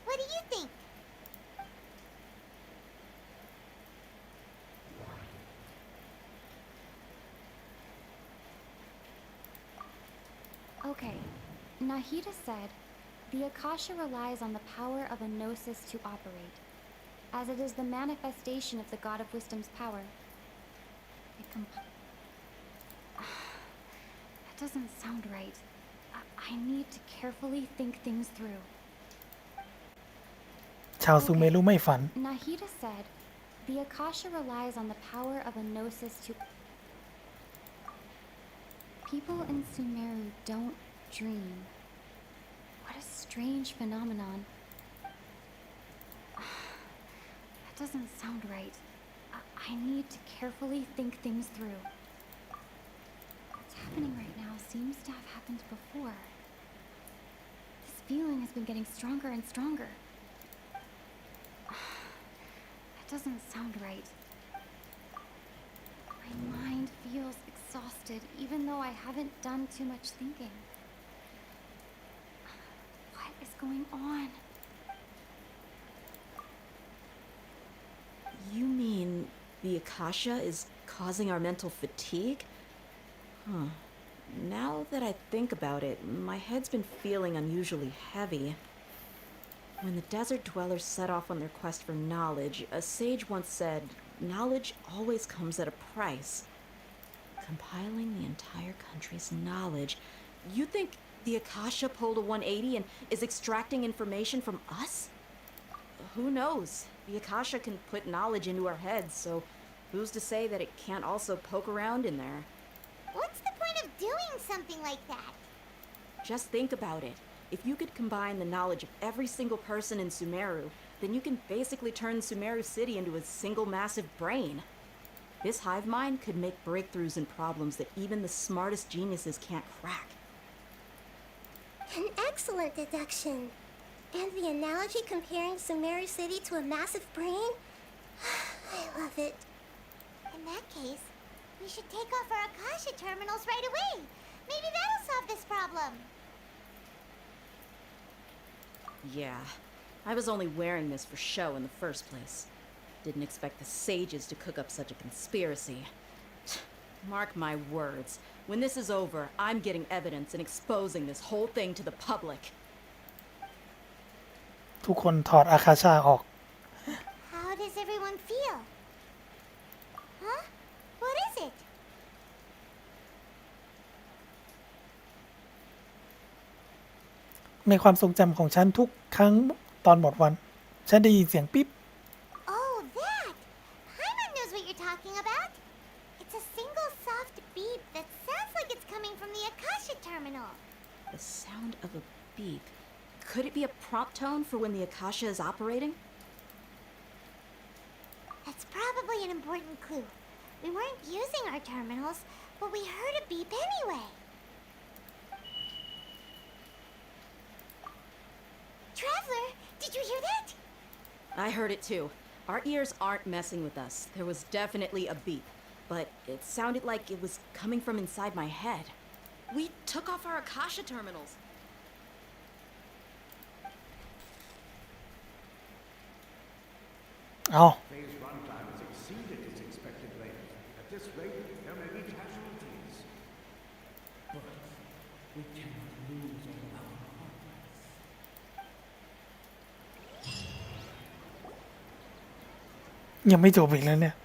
What do you think? Okay, Nahida said, "The Akasha relies on the power of a gnosis to operate, as it is the manifestation of the God of Wisdom's power." That doesn't sound right. I need to carefully think things through. ชาวซูเมรุไม่ฝัน Nahida said, "The Akasha relies on the power of a gnosis to..." People in Sumeru don't dream. What a strange phenomenon. That doesn't sound right. I need to carefully think things through. What's happening right seems to have happened before. This feeling has been getting stronger and stronger. That doesn't sound right. My mind feels exhausted, even though I haven't done too much thinking. What is going on? You mean the Akasha is causing our mental fatigue? Huh. Now that I think about it, my head's been feeling unusually heavy. When the desert dwellers set off on their quest for knowledge, a sage once said, knowledge always comes at a price. Compiling the entire country's knowledge. You think the Akasha pulled a 180 and is extracting information from us? Who knows? The Akasha can put knowledge into our heads, so who's to say that it can't also poke around in there? What's the point of doing something like that? Just think about it. If you could combine the knowledge of every single person in Sumeru, then you can basically turn Sumeru City into a single massive brain. This hive mind could make breakthroughs in problems that even the smartest geniuses can't crack. An excellent deduction. And the analogy comparing Sumeru City to a massive brain? I love it. In that case, we should take off our Akasha terminals right away. Maybe that'll solve this problem. Yeah, I was only wearing this for show in the first place. Didn't expect the sages to cook up such a conspiracy. Mark my words, when this is over, I'm getting evidence and exposing this whole thing to the public. ทุกคนถอดอาคาชาออก How does everyone feel? Huh? What is it? ในความทรงจำของฉันทุกครั้งตอนหมดวัน ฉันได้ยินเสียงปิ๊บ Oh, that! Paimon knows what you're talking about. It's a single soft beep that sounds like it's coming from the Akasha terminal. The sound of a beep. Could it be a prompt tone for when the Akasha is operating? That's probably an important clue. We weren't using our terminals, but we heard a beep anyway. Traveler, did you hear that? I heard it too. Our ears aren't messing with us. There was definitely a beep, but it sounded like it was coming from inside my head. We took off our Akasha terminals. Oh. Phase runtime has exceeded its expected length. At this rate, there may be casualties. But we cannot lose all our progress. ยังไม่จบอีกแล้วเนี่ย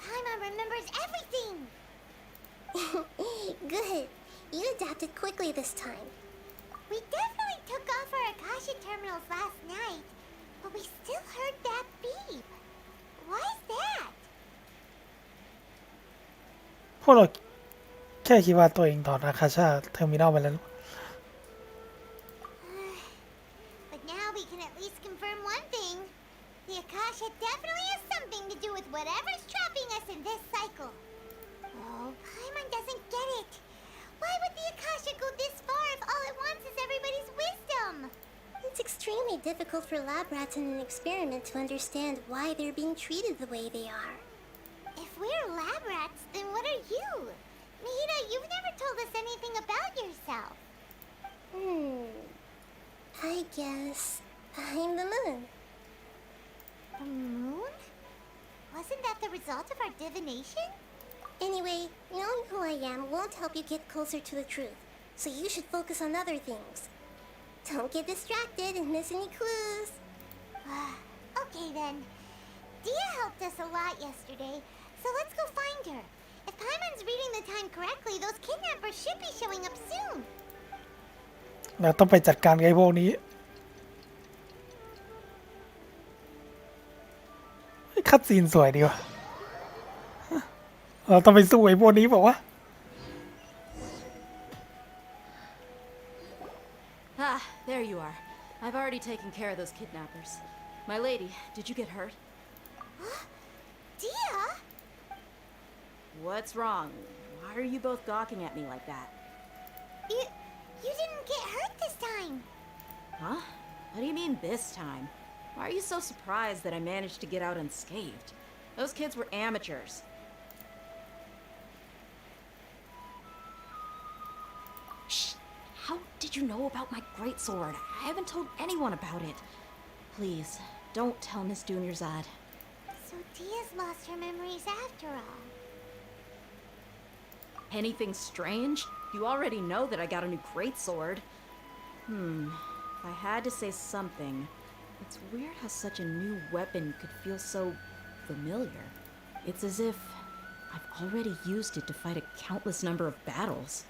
Paimon remembers everything! Good. You adapted quickly this time. We definitely took off our Akasha terminals last night, but we still heard that beep. Why is that? พวกเราแค่คิดว่าตัวเองถอดอาคาชาเทอร์มินอลไปแล้ว But now we can at least confirm one thing. The Akasha definitely has something to do with whatever's trapping us in this cycle. Oh, Paimon doesn't get it. Why would the Akasha go this far if all it wants is everybody's wisdom? It's extremely difficult for lab rats in an experiment to understand why they're being treated the way they are. If we're lab rats, then what are you? Mihita, you've never told us anything about yourself. I guess I'm the moon. The moon? Wasn't that the result of our divination? Anyway, knowing who I am won't help you get closer to the truth, so you should focus on other things. Don't get distracted and miss any clues. Okay then. Dia helped us a lot yesterday, so let's go find her. If Paimon's reading the time correctly, those kidnappers should be showing up soon. เราต้องไปจัดการกับไอ้พวกนี้ คัดซีนสวยดีว่ะ เราต้องไปสู้ไอ้พวกนี้บอกว่า Ah, there you are. I've already taken care of those kidnappers. My lady, did you get hurt? Dia? What's wrong? Why are you both gawking at me like that? You didn't get hurt this time. Huh? What do you mean this time? Why are you so surprised that I managed to get out unscathed? Those kids were amateurs. Shh! How did you know about my greatsword? I haven't told anyone about it. Please, don't tell Miss Dunyarzad. So Dia's lost her memories after all. Anything strange? You already know that I got a new greatsword. If I had to say something, it's weird how such a new weapon could feel so familiar. It's as if I've already used it to fight a countless number of battles.